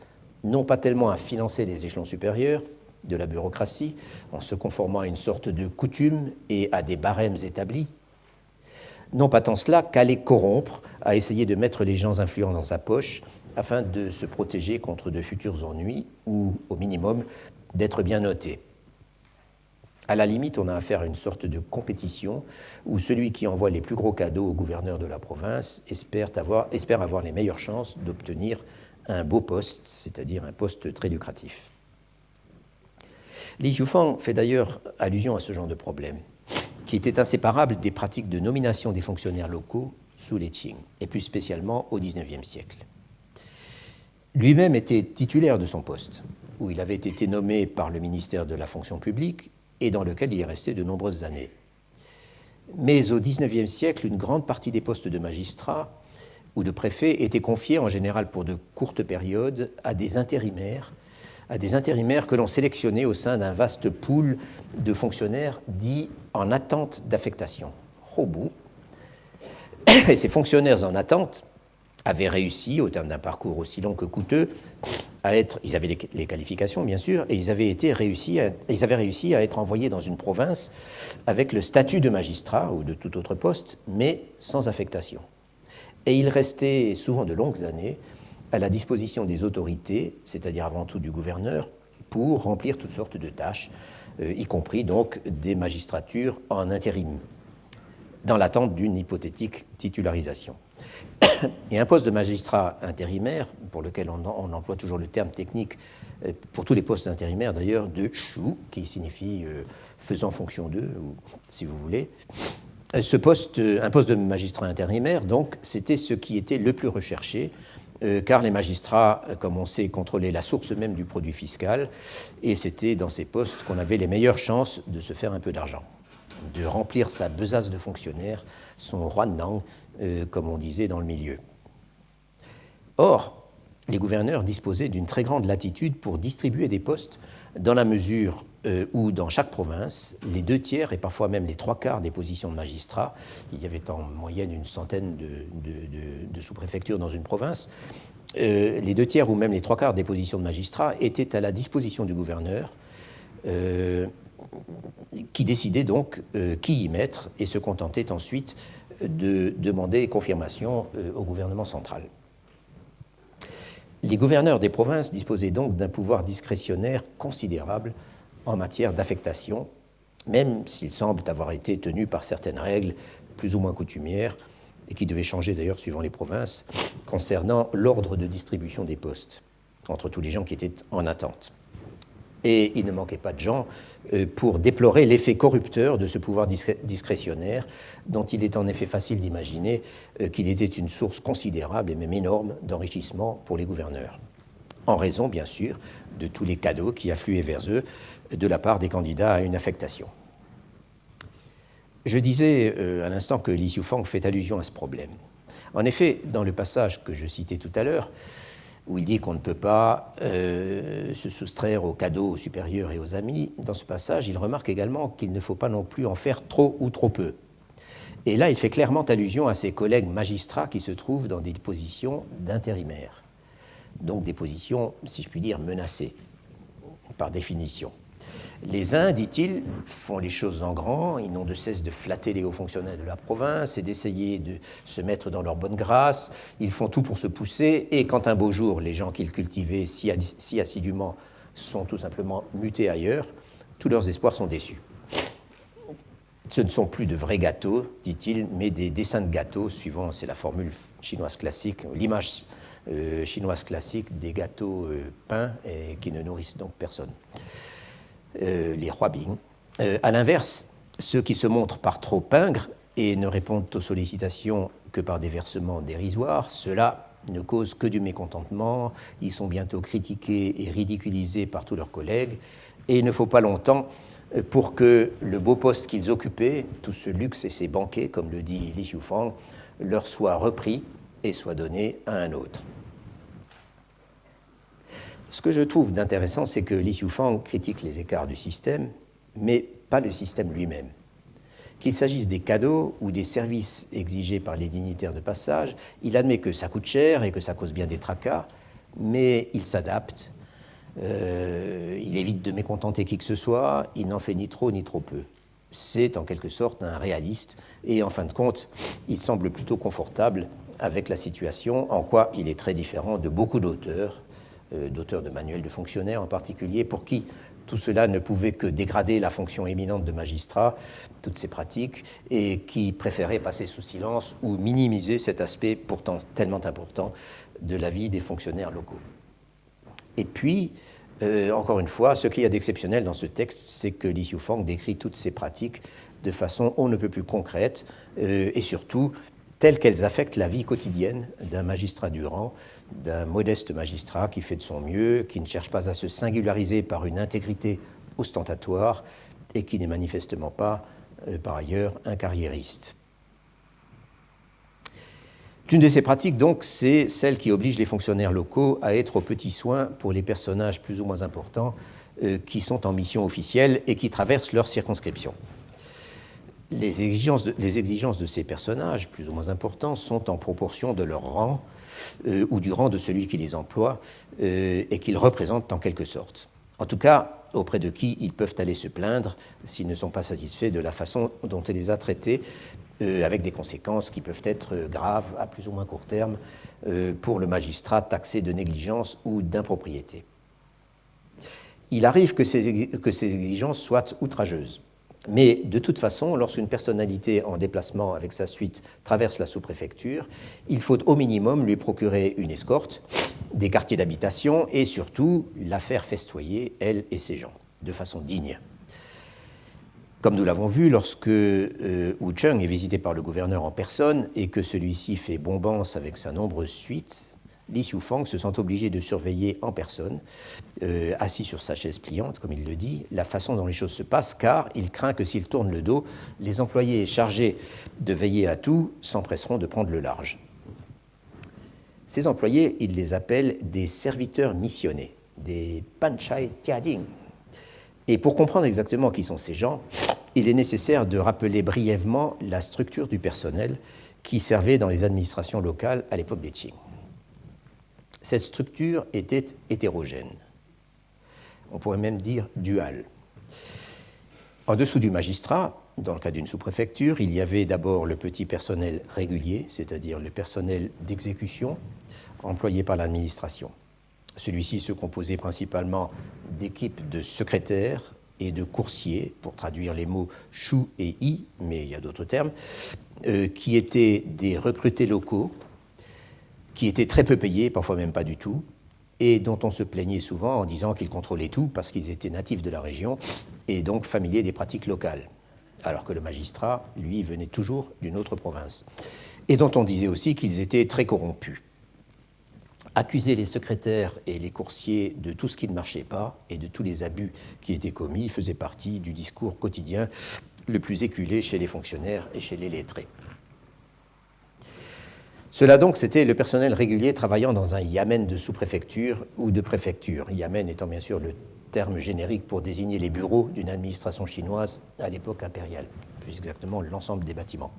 non pas tellement à financer les échelons supérieurs de la bureaucratie, en se conformant à une sorte de coutume et à des barèmes établis, non pas tant cela qu'à les corrompre, à essayer de mettre les gens influents dans sa poche afin de se protéger contre de futurs ennuis ou, au minimum, d'être bien noté. À la limite, on a affaire à une sorte de compétition où celui qui envoie les plus gros cadeaux au gouverneur de la province espère avoir les meilleures chances d'obtenir un beau poste, c'est-à-dire un poste très lucratif. Li Shufang fait d'ailleurs allusion à ce genre de problème, qui était inséparable des pratiques de nomination des fonctionnaires locaux sous les Qing, et plus spécialement au XIXe siècle. Lui-même était titulaire de son poste, où il avait été nommé par le ministère de la fonction publique et dans lequel il est resté de nombreuses années. Mais au XIXe siècle, une grande partie des postes de magistrats ou de préfets étaient confiés en général pour de courtes périodes à des intérimaires que l'on sélectionnait au sein d'un vaste pool de fonctionnaires dits en attente d'affectation, Hobu. Et ces fonctionnaires en attente avaient réussi, au terme d'un parcours aussi long que coûteux, ils avaient les qualifications bien sûr, et ils avaient réussi à être envoyés dans une province avec le statut de magistrat ou de tout autre poste, mais sans affectation. Et ils restaient souvent de longues années à la disposition des autorités, c'est-à-dire avant tout du gouverneur, pour remplir toutes sortes de tâches, y compris donc des magistratures en intérim, dans l'attente d'une hypothétique titularisation. Et un poste de magistrat intérimaire, pour lequel on emploie toujours le terme technique, pour tous les postes intérimaires d'ailleurs, de shu, qui signifie faisant fonction d'eux, si vous voulez. Un poste de magistrat intérimaire, donc, c'était ce qui était le plus recherché, car les magistrats, comme on sait, contrôlaient la source même du produit fiscal, et c'était dans ces postes qu'on avait les meilleures chances de se faire un peu d'argent, de remplir sa besace de fonctionnaire, son Huannang, comme on disait dans le milieu. Or, les gouverneurs disposaient d'une très grande latitude pour distribuer des postes dans la mesure où, dans chaque province, les 2/3 et parfois même les 3/4 des positions de magistrats, il y avait en moyenne une centaine de sous-préfectures dans une province, les 2/3 ou même les 3/4 des positions de magistrats étaient à la disposition du gouverneur qui décidait donc qui y mettre et se contentait ensuite de demander confirmation au gouvernement central. Les gouverneurs des provinces disposaient donc d'un pouvoir discrétionnaire considérable en matière d'affectation, même s'ils semblent avoir été tenus par certaines règles plus ou moins coutumières, et qui devaient changer d'ailleurs suivant les provinces, concernant l'ordre de distribution des postes entre tous les gens qui étaient en attente. Et il ne manquait pas de gens pour déplorer l'effet corrupteur de ce pouvoir discrétionnaire, dont il est en effet facile d'imaginer qu'il était une source considérable et même énorme d'enrichissement pour les gouverneurs, en raison, bien sûr, de tous les cadeaux qui affluaient vers eux de la part des candidats à une affectation. Je disais à l'instant que Li Xiufang fait allusion à ce problème. En effet, dans le passage que je citais tout à l'heure, où il dit qu'on ne peut pas se soustraire aux cadeaux aux supérieurs et aux amis, dans ce passage, il remarque également qu'il ne faut pas non plus en faire trop ou trop peu. Et là, il fait clairement allusion à ses collègues magistrats qui se trouvent dans des positions d'intérimaires, donc des positions, si je puis dire, menacées, par définition. Les uns, dit-il, font les choses en grand, ils n'ont de cesse de flatter les hauts fonctionnaires de la province et d'essayer de se mettre dans leur bonne grâce, ils font tout pour se pousser, et quand un beau jour, les gens qu'ils cultivaient si assidûment sont tout simplement mutés ailleurs, tous leurs espoirs sont déçus. Ce ne sont plus de vrais gâteaux, dit-il, mais des dessins de gâteaux, suivant, c'est la formule chinoise classique, l'image chinoise classique des gâteaux peints et qui ne nourrissent donc personne. Les rois Bing. À l'inverse, ceux qui se montrent par trop pingres et ne répondent aux sollicitations que par des versements dérisoires, ceux-là ne causent que du mécontentement, ils sont bientôt critiqués et ridiculisés par tous leurs collègues, et il ne faut pas longtemps pour que le beau poste qu'ils occupaient, tout ce luxe et ces banquets, comme le dit Li Xiufang, leur soit repris et soit donné à un autre. Ce que je trouve d'intéressant, c'est que Li Xiufang critique les écarts du système, mais pas le système lui-même. Qu'il s'agisse des cadeaux ou des services exigés par les dignitaires de passage, il admet que ça coûte cher et que ça cause bien des tracas, mais il s'adapte, il évite de mécontenter qui que ce soit, il n'en fait ni trop ni trop peu. C'est en quelque sorte un réaliste, et en fin de compte, il semble plutôt confortable avec la situation, en quoi il est très différent de beaucoup d'auteurs de manuels de fonctionnaires en particulier, pour qui tout cela ne pouvait que dégrader la fonction éminente de magistrat, toutes ces pratiques, et qui préféraient passer sous silence ou minimiser cet aspect pourtant tellement important de la vie des fonctionnaires locaux. Et puis, encore une fois, ce qu'il y a d'exceptionnel dans ce texte, c'est que Li Xiufang décrit toutes ces pratiques de façon on ne peut plus concrète, et surtout telles qu'elles affectent la vie quotidienne d'un magistrat du rang, d'un modeste magistrat qui fait de son mieux, qui ne cherche pas à se singulariser par une intégrité ostentatoire et qui n'est manifestement pas, par ailleurs, un carriériste. L'une de ces pratiques, donc, c'est celle qui oblige les fonctionnaires locaux à être aux petits soins pour les personnages plus ou moins importants qui sont en mission officielle et qui traversent leur circonscription. Les exigences de ces personnages, plus ou moins importants, sont en proportion de leur rang ou du rang de celui qui les emploie et qu'ils représentent en quelque sorte. En tout cas, auprès de qui ils peuvent aller se plaindre s'ils ne sont pas satisfaits de la façon dont il les a traités, avec des conséquences qui peuvent être graves à plus ou moins court terme pour le magistrat taxé de négligence ou d'impropriété. Il arrive que ces exigences soient outrageuses. Mais de toute façon, lorsqu'une personnalité en déplacement avec sa suite traverse la sous-préfecture, il faut au minimum lui procurer une escorte, des quartiers d'habitation et surtout la faire festoyer, elle et ses gens, de façon digne. Comme nous l'avons vu, lorsque Wu Cheng est visité par le gouverneur en personne et que celui-ci fait bombance avec sa nombreuse suite, Li Xiufang se sent obligé de surveiller en personne, assis sur sa chaise pliante, comme il le dit, la façon dont les choses se passent, car il craint que s'il tourne le dos, les employés chargés de veiller à tout s'empresseront de prendre le large. Ces employés, il les appelle des serviteurs missionnés, des Panchai Tiading. Et pour comprendre exactement qui sont ces gens, il est nécessaire de rappeler brièvement la structure du personnel qui servait dans les administrations locales à l'époque des Qing. Cette structure était hétérogène, on pourrait même dire duale. En dessous du magistrat, dans le cas d'une sous-préfecture, il y avait d'abord le petit personnel régulier, c'est-à-dire le personnel d'exécution employé par l'administration. Celui-ci se composait principalement d'équipes de secrétaires et de coursiers, pour traduire les mots chou et i, mais il y a d'autres termes, qui étaient des recrutés locaux, qui étaient très peu payés, parfois même pas du tout, et dont on se plaignait souvent en disant qu'ils contrôlaient tout parce qu'ils étaient natifs de la région et donc familiers des pratiques locales, alors que le magistrat, lui, venait toujours d'une autre province, et dont on disait aussi qu'ils étaient très corrompus. Accuser les secrétaires et les coursiers de tout ce qui ne marchait pas et de tous les abus qui étaient commis faisait partie du discours quotidien le plus éculé chez les fonctionnaires et chez les lettrés. Cela donc, c'était le personnel régulier travaillant dans un yamen de sous-préfecture ou de préfecture, yamen étant bien sûr le terme générique pour désigner les bureaux d'une administration chinoise à l'époque impériale, plus exactement l'ensemble des bâtiments.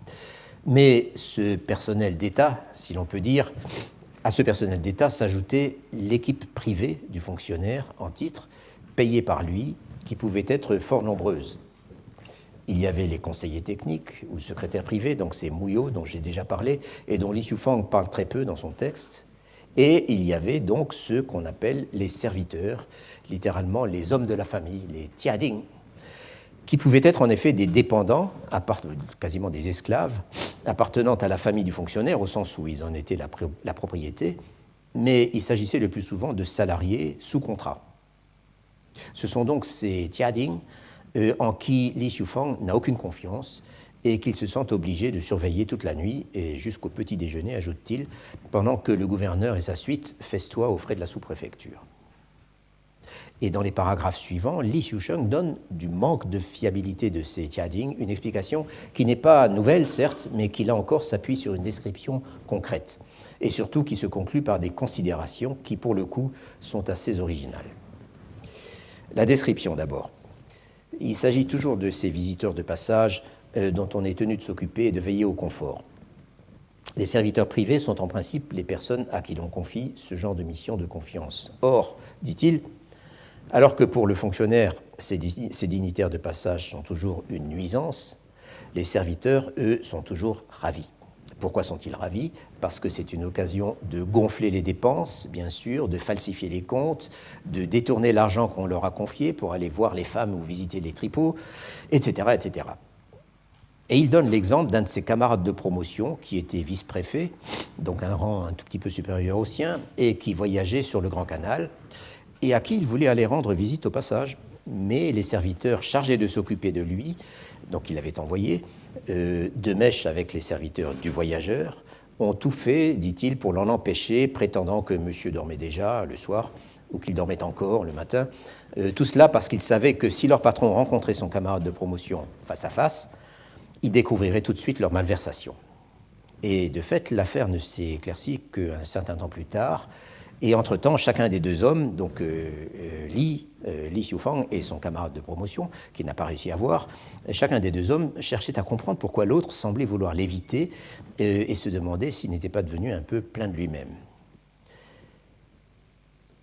Mais ce personnel d'État, si l'on peut dire, à ce personnel d'État s'ajoutait l'équipe privée du fonctionnaire en titre, payée par lui, qui pouvait être fort nombreuse. Il y avait les conseillers techniques ou secrétaires privés, donc ces mouillots dont j'ai déjà parlé et dont Li Shufang parle très peu dans son texte. Et il y avait donc ceux qu'on appelle les serviteurs, littéralement les hommes de la famille, les tiading, qui pouvaient être en effet des dépendants, quasiment des esclaves, appartenant à la famille du fonctionnaire, au sens où ils en étaient la propriété, mais il s'agissait le plus souvent de salariés sous contrat. Ce sont donc ces tiading en qui Li Shufang n'a aucune confiance et qu'il se sent obligé de surveiller toute la nuit et jusqu'au petit déjeuner, ajoute-t-il, pendant que le gouverneur et sa suite festoient aux frais de la sous-préfecture. Et dans les paragraphes suivants, Li Shufang donne du manque de fiabilité de ces tiading une explication qui n'est pas nouvelle, certes, mais qui là encore s'appuie sur une description concrète et surtout qui se conclut par des considérations qui, pour le coup, sont assez originales. La description d'abord. Il s'agit toujours de ces visiteurs de passage dont on est tenu de s'occuper et de veiller au confort. Les serviteurs privés sont en principe les personnes à qui l'on confie ce genre de mission de confiance. Or, dit-il, alors que pour le fonctionnaire, ces dignitaires de passage sont toujours une nuisance, les serviteurs, eux, sont toujours ravis. Pourquoi sont-ils ravis ? Parce que c'est une occasion de gonfler les dépenses, bien sûr, de falsifier les comptes, de détourner l'argent qu'on leur a confié pour aller voir les femmes ou visiter les tripots, etc., etc. Et il donne l'exemple d'un de ses camarades de promotion qui était vice-préfet, donc un rang un tout petit peu supérieur au sien, et qui voyageait sur le Grand Canal, et à qui il voulait aller rendre visite au passage. Mais les serviteurs chargés de s'occuper de lui, donc il avait envoyé, de mèche avec les serviteurs du voyageur, ont tout fait, dit-il, pour l'en empêcher, prétendant que monsieur dormait déjà le soir, ou qu'il dormait encore le matin. Tout cela parce qu'ils savaient que si leur patron rencontrait son camarade de promotion face à face, ils découvriraient tout de suite leur malversation. Et de fait, l'affaire ne s'est éclaircie qu'un certain temps plus tard. Et entre-temps, chacun des deux hommes, donc Li Shufang et son camarade de promotion, qui n'a pas réussi à voir, chacun des deux hommes cherchait à comprendre pourquoi l'autre semblait vouloir l'éviter et se demandait s'il n'était pas devenu un peu plein de lui-même.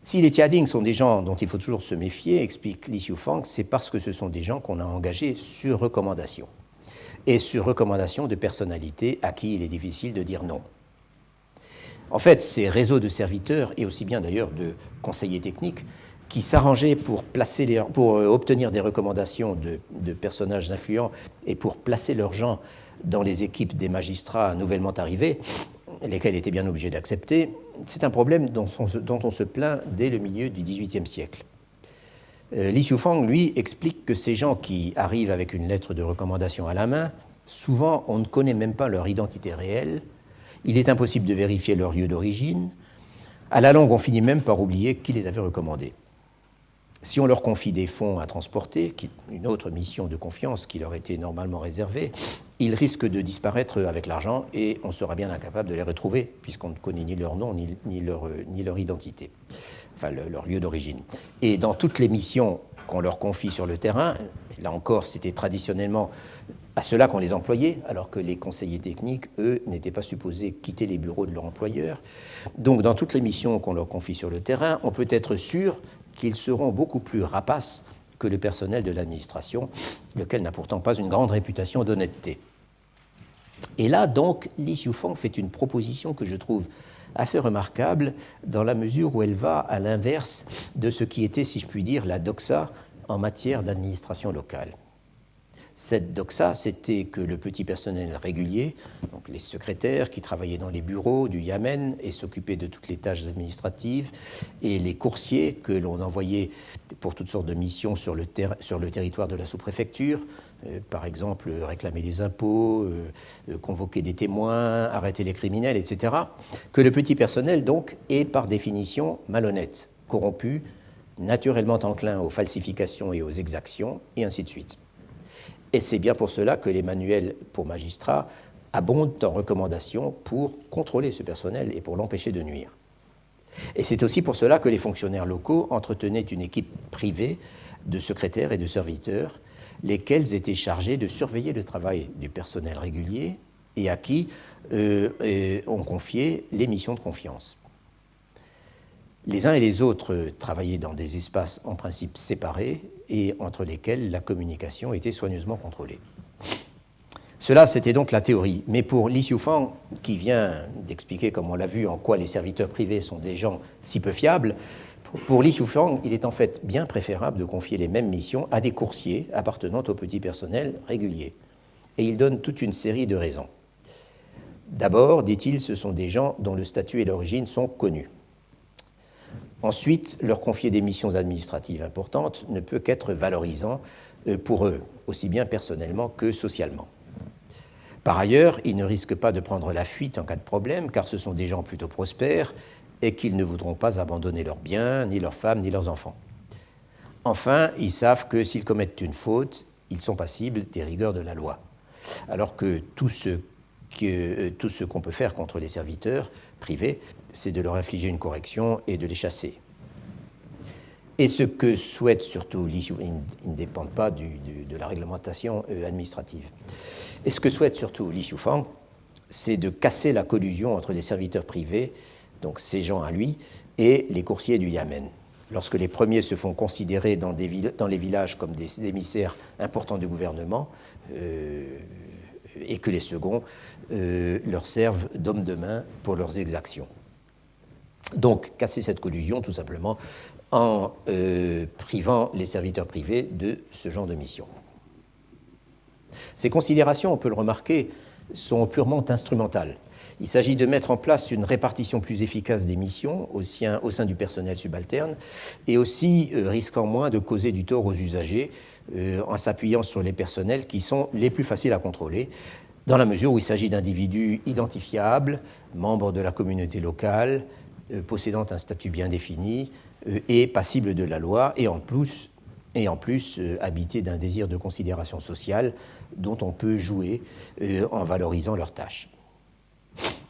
Si les tiading sont des gens dont il faut toujours se méfier, explique Li Shufang, c'est parce que ce sont des gens qu'on a engagés sur recommandation. Et sur recommandation de personnalités à qui il est difficile de dire non. En fait, ces réseaux de serviteurs, et aussi bien d'ailleurs de conseillers techniques, qui s'arrangeaient pour obtenir des recommandations de personnages influents et pour placer leurs gens dans les équipes des magistrats nouvellement arrivés, lesquels étaient bien obligés d'accepter, c'est un problème dont on se plaint dès le milieu du XVIIIe siècle. Li Shufang, lui, explique que ces gens qui arrivent avec une lettre de recommandation à la main, souvent on ne connaît même pas leur identité réelle, il est impossible de vérifier leur lieu d'origine, à la longue on finit même par oublier qui les avait recommandés. Si on leur confie des fonds à transporter, une autre mission de confiance qui leur était normalement réservée, ils risquent de disparaître avec l'argent et on sera bien incapable de les retrouver puisqu'on ne connaît ni leur nom ni leur identité, enfin leur lieu d'origine. Et dans toutes les missions qu'on leur confie sur le terrain, là encore c'était traditionnellement à cela qu'on les employait, alors que les conseillers techniques, eux, n'étaient pas supposés quitter les bureaux de leur employeur. Donc dans toutes les missions qu'on leur confie sur le terrain, on peut être sûr qu'ils seront beaucoup plus rapaces que le personnel de l'administration, lequel n'a pourtant pas une grande réputation d'honnêteté. Et là, donc, Li Xiufeng fait une proposition que je trouve assez remarquable dans la mesure où elle va à l'inverse de ce qui était, si je puis dire, la doxa en matière d'administration locale. Cette doxa, c'était que le petit personnel régulier, donc les secrétaires qui travaillaient dans les bureaux du yamen et s'occupaient de toutes les tâches administratives, et les coursiers que l'on envoyait pour toutes sortes de missions sur le territoire de la sous-préfecture, par exemple réclamer des impôts, convoquer des témoins, arrêter les criminels, etc., que le petit personnel, donc, est par définition malhonnête, corrompu, naturellement enclin aux falsifications et aux exactions, et ainsi de suite. Et c'est bien pour cela que les manuels pour magistrats abondent en recommandations pour contrôler ce personnel et pour l'empêcher de nuire. Et c'est aussi pour cela que les fonctionnaires locaux entretenaient une équipe privée de secrétaires et de serviteurs, lesquels étaient chargés de surveiller le travail du personnel régulier et à qui on confiait les missions de confiance. Les uns et les autres travaillaient dans des espaces en principe séparés et entre lesquels la communication était soigneusement contrôlée. Cela, c'était donc la théorie. Mais pour Li Xiufeng, qui vient d'expliquer, comme on l'a vu, en quoi les serviteurs privés sont des gens si peu fiables, pour Li Xiufeng, il est en fait bien préférable de confier les mêmes missions à des coursiers appartenant au petit personnel régulier. Et il donne toute une série de raisons. D'abord, dit-il, ce sont des gens dont le statut et l'origine sont connus. Ensuite, leur confier des missions administratives importantes ne peut qu'être valorisant pour eux, aussi bien personnellement que socialement. Par ailleurs, ils ne risquent pas de prendre la fuite en cas de problème, car ce sont des gens plutôt prospères et qu'ils ne voudront pas abandonner leurs biens, ni leurs femmes, ni leurs enfants. Enfin, ils savent que s'ils commettent une faute, ils sont passibles des rigueurs de la loi, alors que tout ce qu'on peut faire contre les serviteurs privés, c'est de leur infliger une correction et de les chasser. Et ce que souhaite surtout Li Xiufeng, ils ne dépendent pas de la réglementation administrative. Et ce que souhaite surtout Li Xiufeng, c'est de casser la collusion entre les serviteurs privés, donc ces gens à lui, et les coursiers du Yamen. Lorsque les premiers se font considérer dans les villages comme des émissaires importants du gouvernement, et que les seconds leur servent d'hommes de main pour leurs exactions. Donc, casser cette collusion, tout simplement, en privant les serviteurs privés de ce genre de mission. Ces considérations, on peut le remarquer, sont purement instrumentales. Il s'agit de mettre en place une répartition plus efficace des missions au sein du personnel subalterne et aussi risquant moins de causer du tort aux usagers en s'appuyant sur les personnels qui sont les plus faciles à contrôler, dans la mesure où il s'agit d'individus identifiables, membres de la communauté locale, possédant un statut bien défini et passibles de la loi, et en plus habités d'un désir de considération sociale dont on peut jouer en valorisant leurs tâches.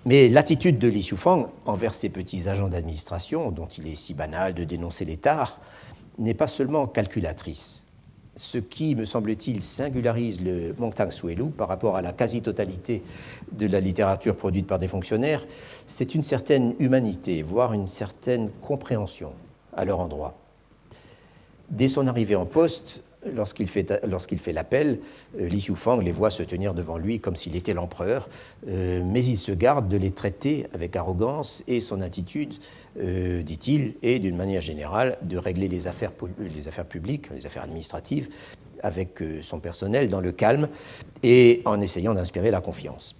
Mais l'attitude de Li Xiufeng envers ces petits agents d'administration, dont il est si banal de dénoncer les tares, n'est pas seulement calculatrice. Ce qui, me semble-t-il, singularise le Mongtang Suelu par rapport à la quasi-totalité de la littérature produite par des fonctionnaires, c'est une certaine humanité, voire une certaine compréhension à leur endroit. Dès son arrivée en poste, lorsqu'il fait l'appel, Li Xiufeng les voit se tenir devant lui comme s'il était l'empereur, mais il se garde de les traiter avec arrogance et son attitude, dit-il, est d'une manière générale de régler les affaires publiques, les affaires administratives, avec son personnel dans le calme et en essayant d'inspirer la confiance.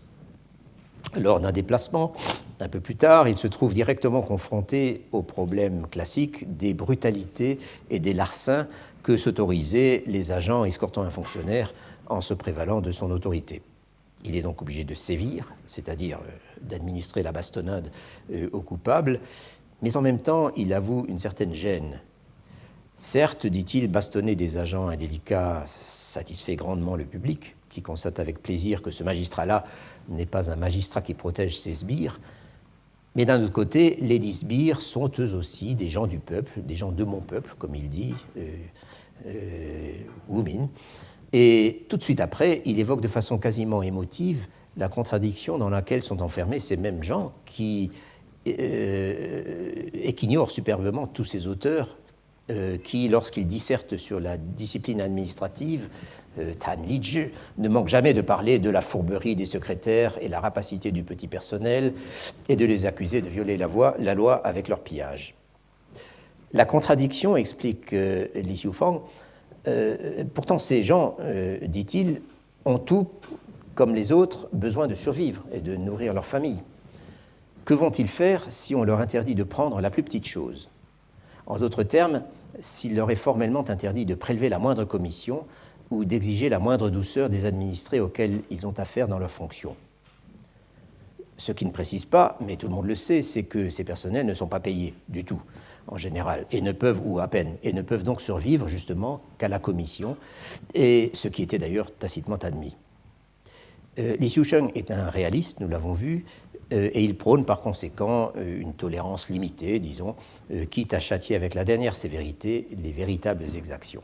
Lors d'un déplacement, un peu plus tard, il se trouve directement confronté au problème classique des brutalités et des larcins que s'autorisaient les agents escortant un fonctionnaire en se prévalant de son autorité. Il est donc obligé de sévir, c'est-à-dire d'administrer la bastonnade aux coupables, mais en même temps, il avoue une certaine gêne. Certes, dit-il, bastonner des agents indélicats satisfait grandement le public, qui constate avec plaisir que ce magistrat-là n'est pas un magistrat qui protège ses sbires, mais d'un autre côté, les dix sbires sont eux aussi des gens du peuple, des gens de mon peuple, comme il dit, Wu Min. Et tout de suite après, il évoque de façon quasiment émotive la contradiction dans laquelle sont enfermés ces mêmes gens et qui ignorent superbement tous ces auteurs qui, lorsqu'il disserte sur la discipline administrative, Tan Lij, ne manque jamais de parler de la fourberie des secrétaires et la rapacité du petit personnel et de les accuser de violer la loi avec leur pillage. La contradiction, explique Li Xiufang, pourtant ces gens, dit-il, ont tout, comme les autres, besoin de survivre et de nourrir leur famille. Que vont-ils faire si on leur interdit de prendre la plus petite chose ? En d'autres termes, s'il leur est formellement interdit de prélever la moindre commission ou d'exiger la moindre douceur des administrés auxquels ils ont affaire dans leurs fonctions. Ce qui ne précise pas, mais tout le monde le sait, c'est que ces personnels ne sont pas payés du tout, en général, et ne peuvent, ou à peine, et ne peuvent donc survivre justement qu'à la commission, et ce qui était d'ailleurs tacitement admis. Li Xiusheng est un réaliste, nous l'avons vu, et il prône par conséquent une tolérance limitée, disons, quitte à châtier avec la dernière sévérité les véritables exactions.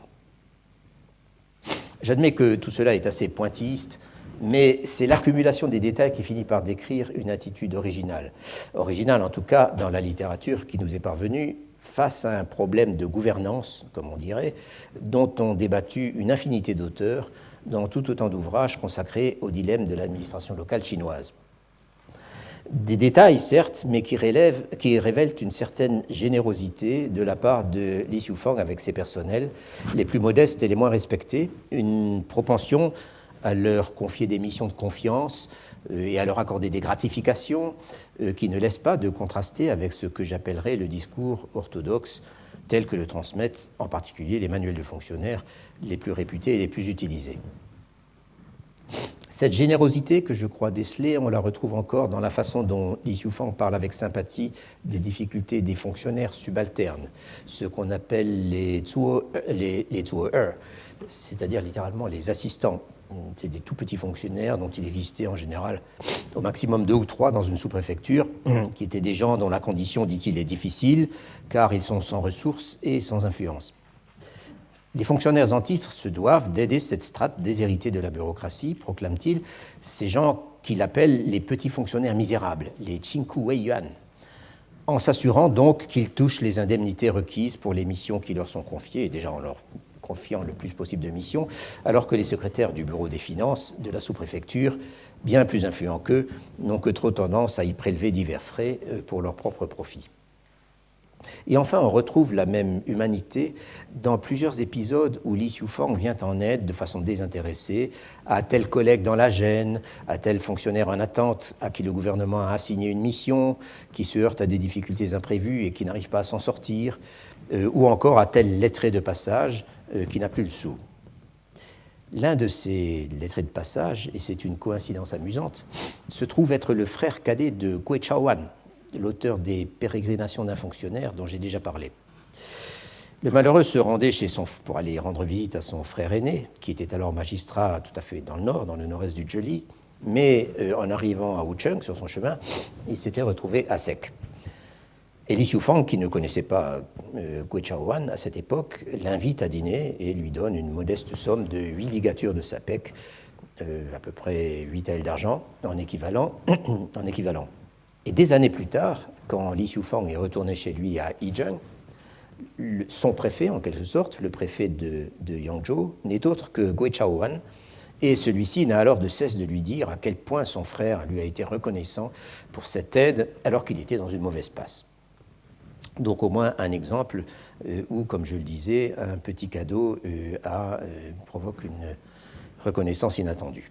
J'admets que tout cela est assez pointilliste, mais c'est l'accumulation des détails qui finit par décrire une attitude originale. Originale, en tout cas, dans la littérature qui nous est parvenue, face à un problème de gouvernance, comme on dirait, dont ont débattu une infinité d'auteurs dans tout autant d'ouvrages consacrés au dilemme de l'administration locale chinoise. Des détails, certes, mais qui révèlent une certaine générosité de la part de Li Xiufang avec ses personnels, les plus modestes et les moins respectés, une propension à leur confier des missions de confiance et à leur accorder des gratifications qui ne laissent pas de contraster avec ce que j'appellerais le discours orthodoxe tel que le transmettent en particulier les manuels de fonctionnaires les plus réputés et les plus utilisés. Cette générosité que je crois déceler, on la retrouve encore dans la façon dont Li Xiufang parle avec sympathie des difficultés des fonctionnaires subalternes, ce qu'on appelle les zuo c'est-à-dire littéralement les assistants. C'est des tout petits fonctionnaires dont il existait en général au maximum 2 ou 3 dans une sous-préfecture, qui étaient des gens dont la condition, dit-il, est difficile, car ils sont sans ressources et sans influence. Les fonctionnaires en titre se doivent d'aider cette strate déshéritée de la bureaucratie, proclame-t-il, ces gens qu'il appelle les petits fonctionnaires misérables, les Qingku Weiyuan, en s'assurant donc qu'ils touchent les indemnités requises pour les missions qui leur sont confiées, et déjà en leur confiant le plus possible de missions, alors que les secrétaires du bureau des finances de la sous-préfecture, bien plus influents qu'eux, n'ont que trop tendance à y prélever divers frais pour leur propre profit. Et enfin, on retrouve la même humanité dans plusieurs épisodes où Li Xiufang vient en aide de façon désintéressée à tel collègue dans la gêne, à tel fonctionnaire en attente à qui le gouvernement a assigné une mission, qui se heurte à des difficultés imprévues et qui n'arrive pas à s'en sortir, ou encore à tel lettré de passage qui n'a plus le sou. L'un de ces lettrés de passage, et c'est une coïncidence amusante, se trouve être le frère cadet de Gui Chaoan, l'auteur des Pérégrinations d'un fonctionnaire dont j'ai déjà parlé. Le malheureux se rendait pour aller rendre visite à son frère aîné, qui était alors magistrat tout à fait dans le nord, dans le nord-est du Zheuli, mais en arrivant à Wucheng, sur son chemin, il s'était retrouvé à sec. Et Li Xiufang, qui ne connaissait pas Gui Chaoan à cette époque, l'invite à dîner et lui donne une modeste somme de 8 ligatures de sapèque, à peu près 8 taels d'argent, en équivalent. Et des années plus tard, quand Li Xiufang est retourné chez lui à Yizheng, son préfet, en quelque sorte, le préfet de Yangzhou, n'est autre que Gui Chaoan, et celui-ci n'a alors de cesse de lui dire à quel point son frère lui a été reconnaissant pour cette aide alors qu'il était dans une mauvaise passe. Donc au moins un exemple où, comme je le disais, un petit cadeau provoque une reconnaissance inattendue.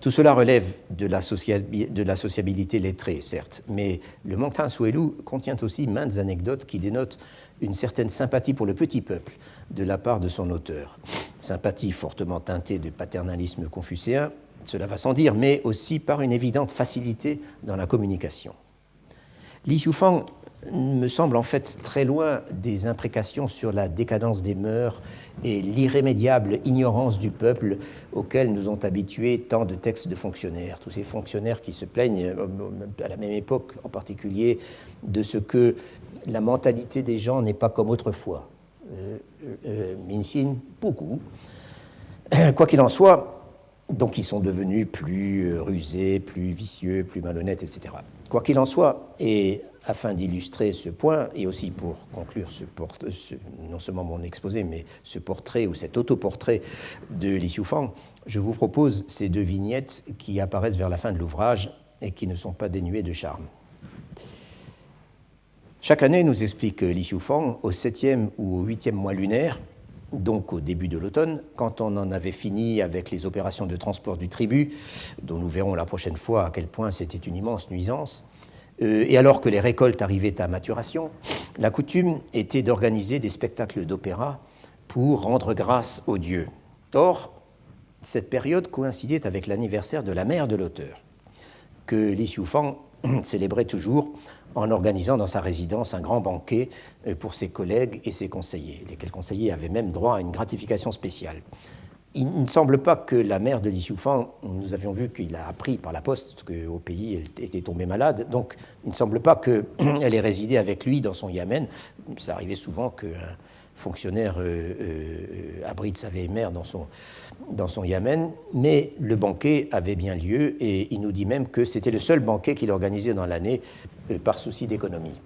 Tout cela relève de la sociabilité lettrée, certes, mais le Mengtan Suelu contient aussi maintes anecdotes qui dénotent une certaine sympathie pour le petit peuple de la part de son auteur. Sympathie fortement teintée de paternalisme confucéen, cela va sans dire, mais aussi par une évidente facilité dans la communication. Li Xiufang me semble en fait très loin des imprécations sur la décadence des mœurs et l'irrémédiable ignorance du peuple auquel nous ont habitués tant de textes de fonctionnaires. Tous ces fonctionnaires qui se plaignent, à la même époque en particulier, de ce que la mentalité des gens n'est pas comme autrefois. Minxin, beaucoup. Quoi qu'il en soit, donc ils sont devenus plus rusés, plus vicieux, plus malhonnêtes, etc. Quoi qu'il en soit, et afin d'illustrer ce point, et aussi pour conclure non seulement mon exposé, mais ce portrait ou cet autoportrait de Li Xiufang, je vous propose ces deux vignettes qui apparaissent vers la fin de l'ouvrage et qui ne sont pas dénuées de charme. Chaque année, nous explique Li Xiufang, au 7e ou au 8e mois lunaire, donc au début de l'automne, quand on en avait fini avec les opérations de transport du tribut, dont nous verrons la prochaine fois à quel point c'était une immense nuisance, et alors que les récoltes arrivaient à maturation, la coutume était d'organiser des spectacles d'opéra pour rendre grâce aux dieux. Or, cette période coïncidait avec l'anniversaire de la mère de l'auteur, que Li Xiufang célébrait toujours en organisant dans sa résidence un grand banquet pour ses collègues et ses conseillers, lesquels conseillers avaient même droit à une gratification spéciale. Il ne semble pas que la mère de Li Xiufang, nous avions vu qu'il a appris par la poste qu'au pays elle était tombée malade, donc il ne semble pas qu'elle ait résidé avec lui dans son yamen. Ça arrivait souvent qu'un fonctionnaire abrite sa vieille mère dans son yamen, mais le banquet avait bien lieu et il nous dit même que c'était le seul banquet qu'il organisait dans l'année par souci d'économie.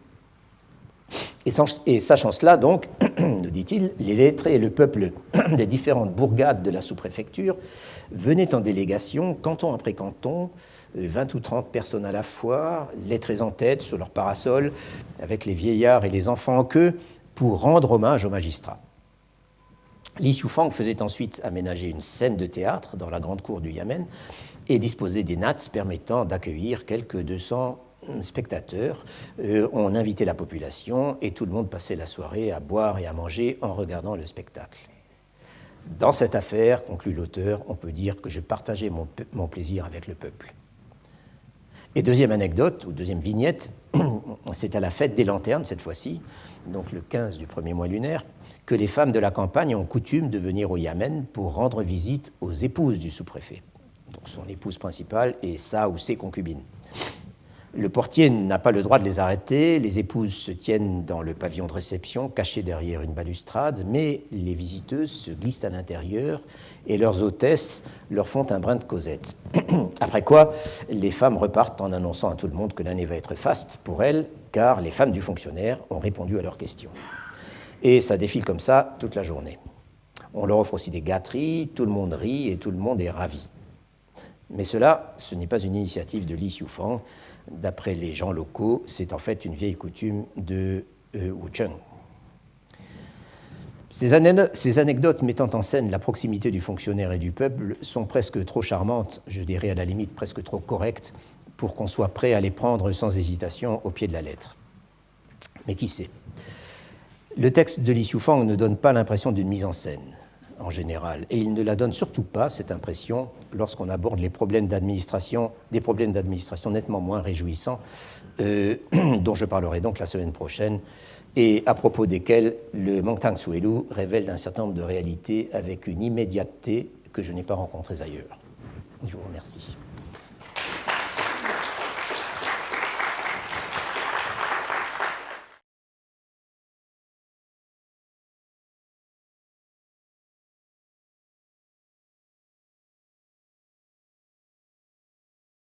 Et sachant cela, donc, nous dit-il, les lettrés et le peuple des différentes bourgades de la sous-préfecture venaient en délégation, canton après canton, 20 ou 30 personnes à la fois, lettrés en tête, sur leur parasol, avec les vieillards et les enfants en queue, pour rendre hommage au magistrat. Li Xiufang faisait ensuite aménager une scène de théâtre dans la grande cour du Yamen et disposait des nattes permettant d'accueillir quelques 200 spectateurs. On invitait la population et tout le monde passait la soirée à boire et à manger en regardant le spectacle. Dans cette affaire, conclut l'auteur, on peut dire que je partageais mon plaisir avec le peuple. Et deuxième anecdote, ou deuxième vignette, c'est à la fête des lanternes cette fois-ci, donc le 15 du premier mois lunaire, que les femmes de la campagne ont coutume de venir au Yamen pour rendre visite aux épouses du sous-préfet, donc son épouse principale et sa ou ses concubines. Le portier n'a pas le droit de les arrêter, les épouses se tiennent dans le pavillon de réception, cachées derrière une balustrade, mais les visiteuses se glissent à l'intérieur et leurs hôtesses leur font un brin de causette. Après quoi, les femmes repartent en annonçant à tout le monde que l'année va être faste pour elles, car les femmes du fonctionnaire ont répondu à leurs questions. Et ça défile comme ça toute la journée. On leur offre aussi des gâteries, tout le monde rit et tout le monde est ravi. Mais cela, ce n'est pas une initiative de Li Xiufang. D'après les gens locaux, c'est en fait une vieille coutume de Wucheng. Ces anecdotes mettant en scène la proximité du fonctionnaire et du peuple sont presque trop charmantes, je dirais à la limite presque trop correctes, pour qu'on soit prêt à les prendre sans hésitation au pied de la lettre. Mais qui sait ? Le texte de Li Xiufang ne donne pas l'impression d'une mise en scène, en général, et il ne la donne surtout pas, cette impression, lorsqu'on aborde des problèmes d'administration nettement moins réjouissants, dont je parlerai donc la semaine prochaine, et à propos desquels le Mengtang Suelu révèle un certain nombre de réalités avec une immédiateté que je n'ai pas rencontrées ailleurs. Je vous remercie.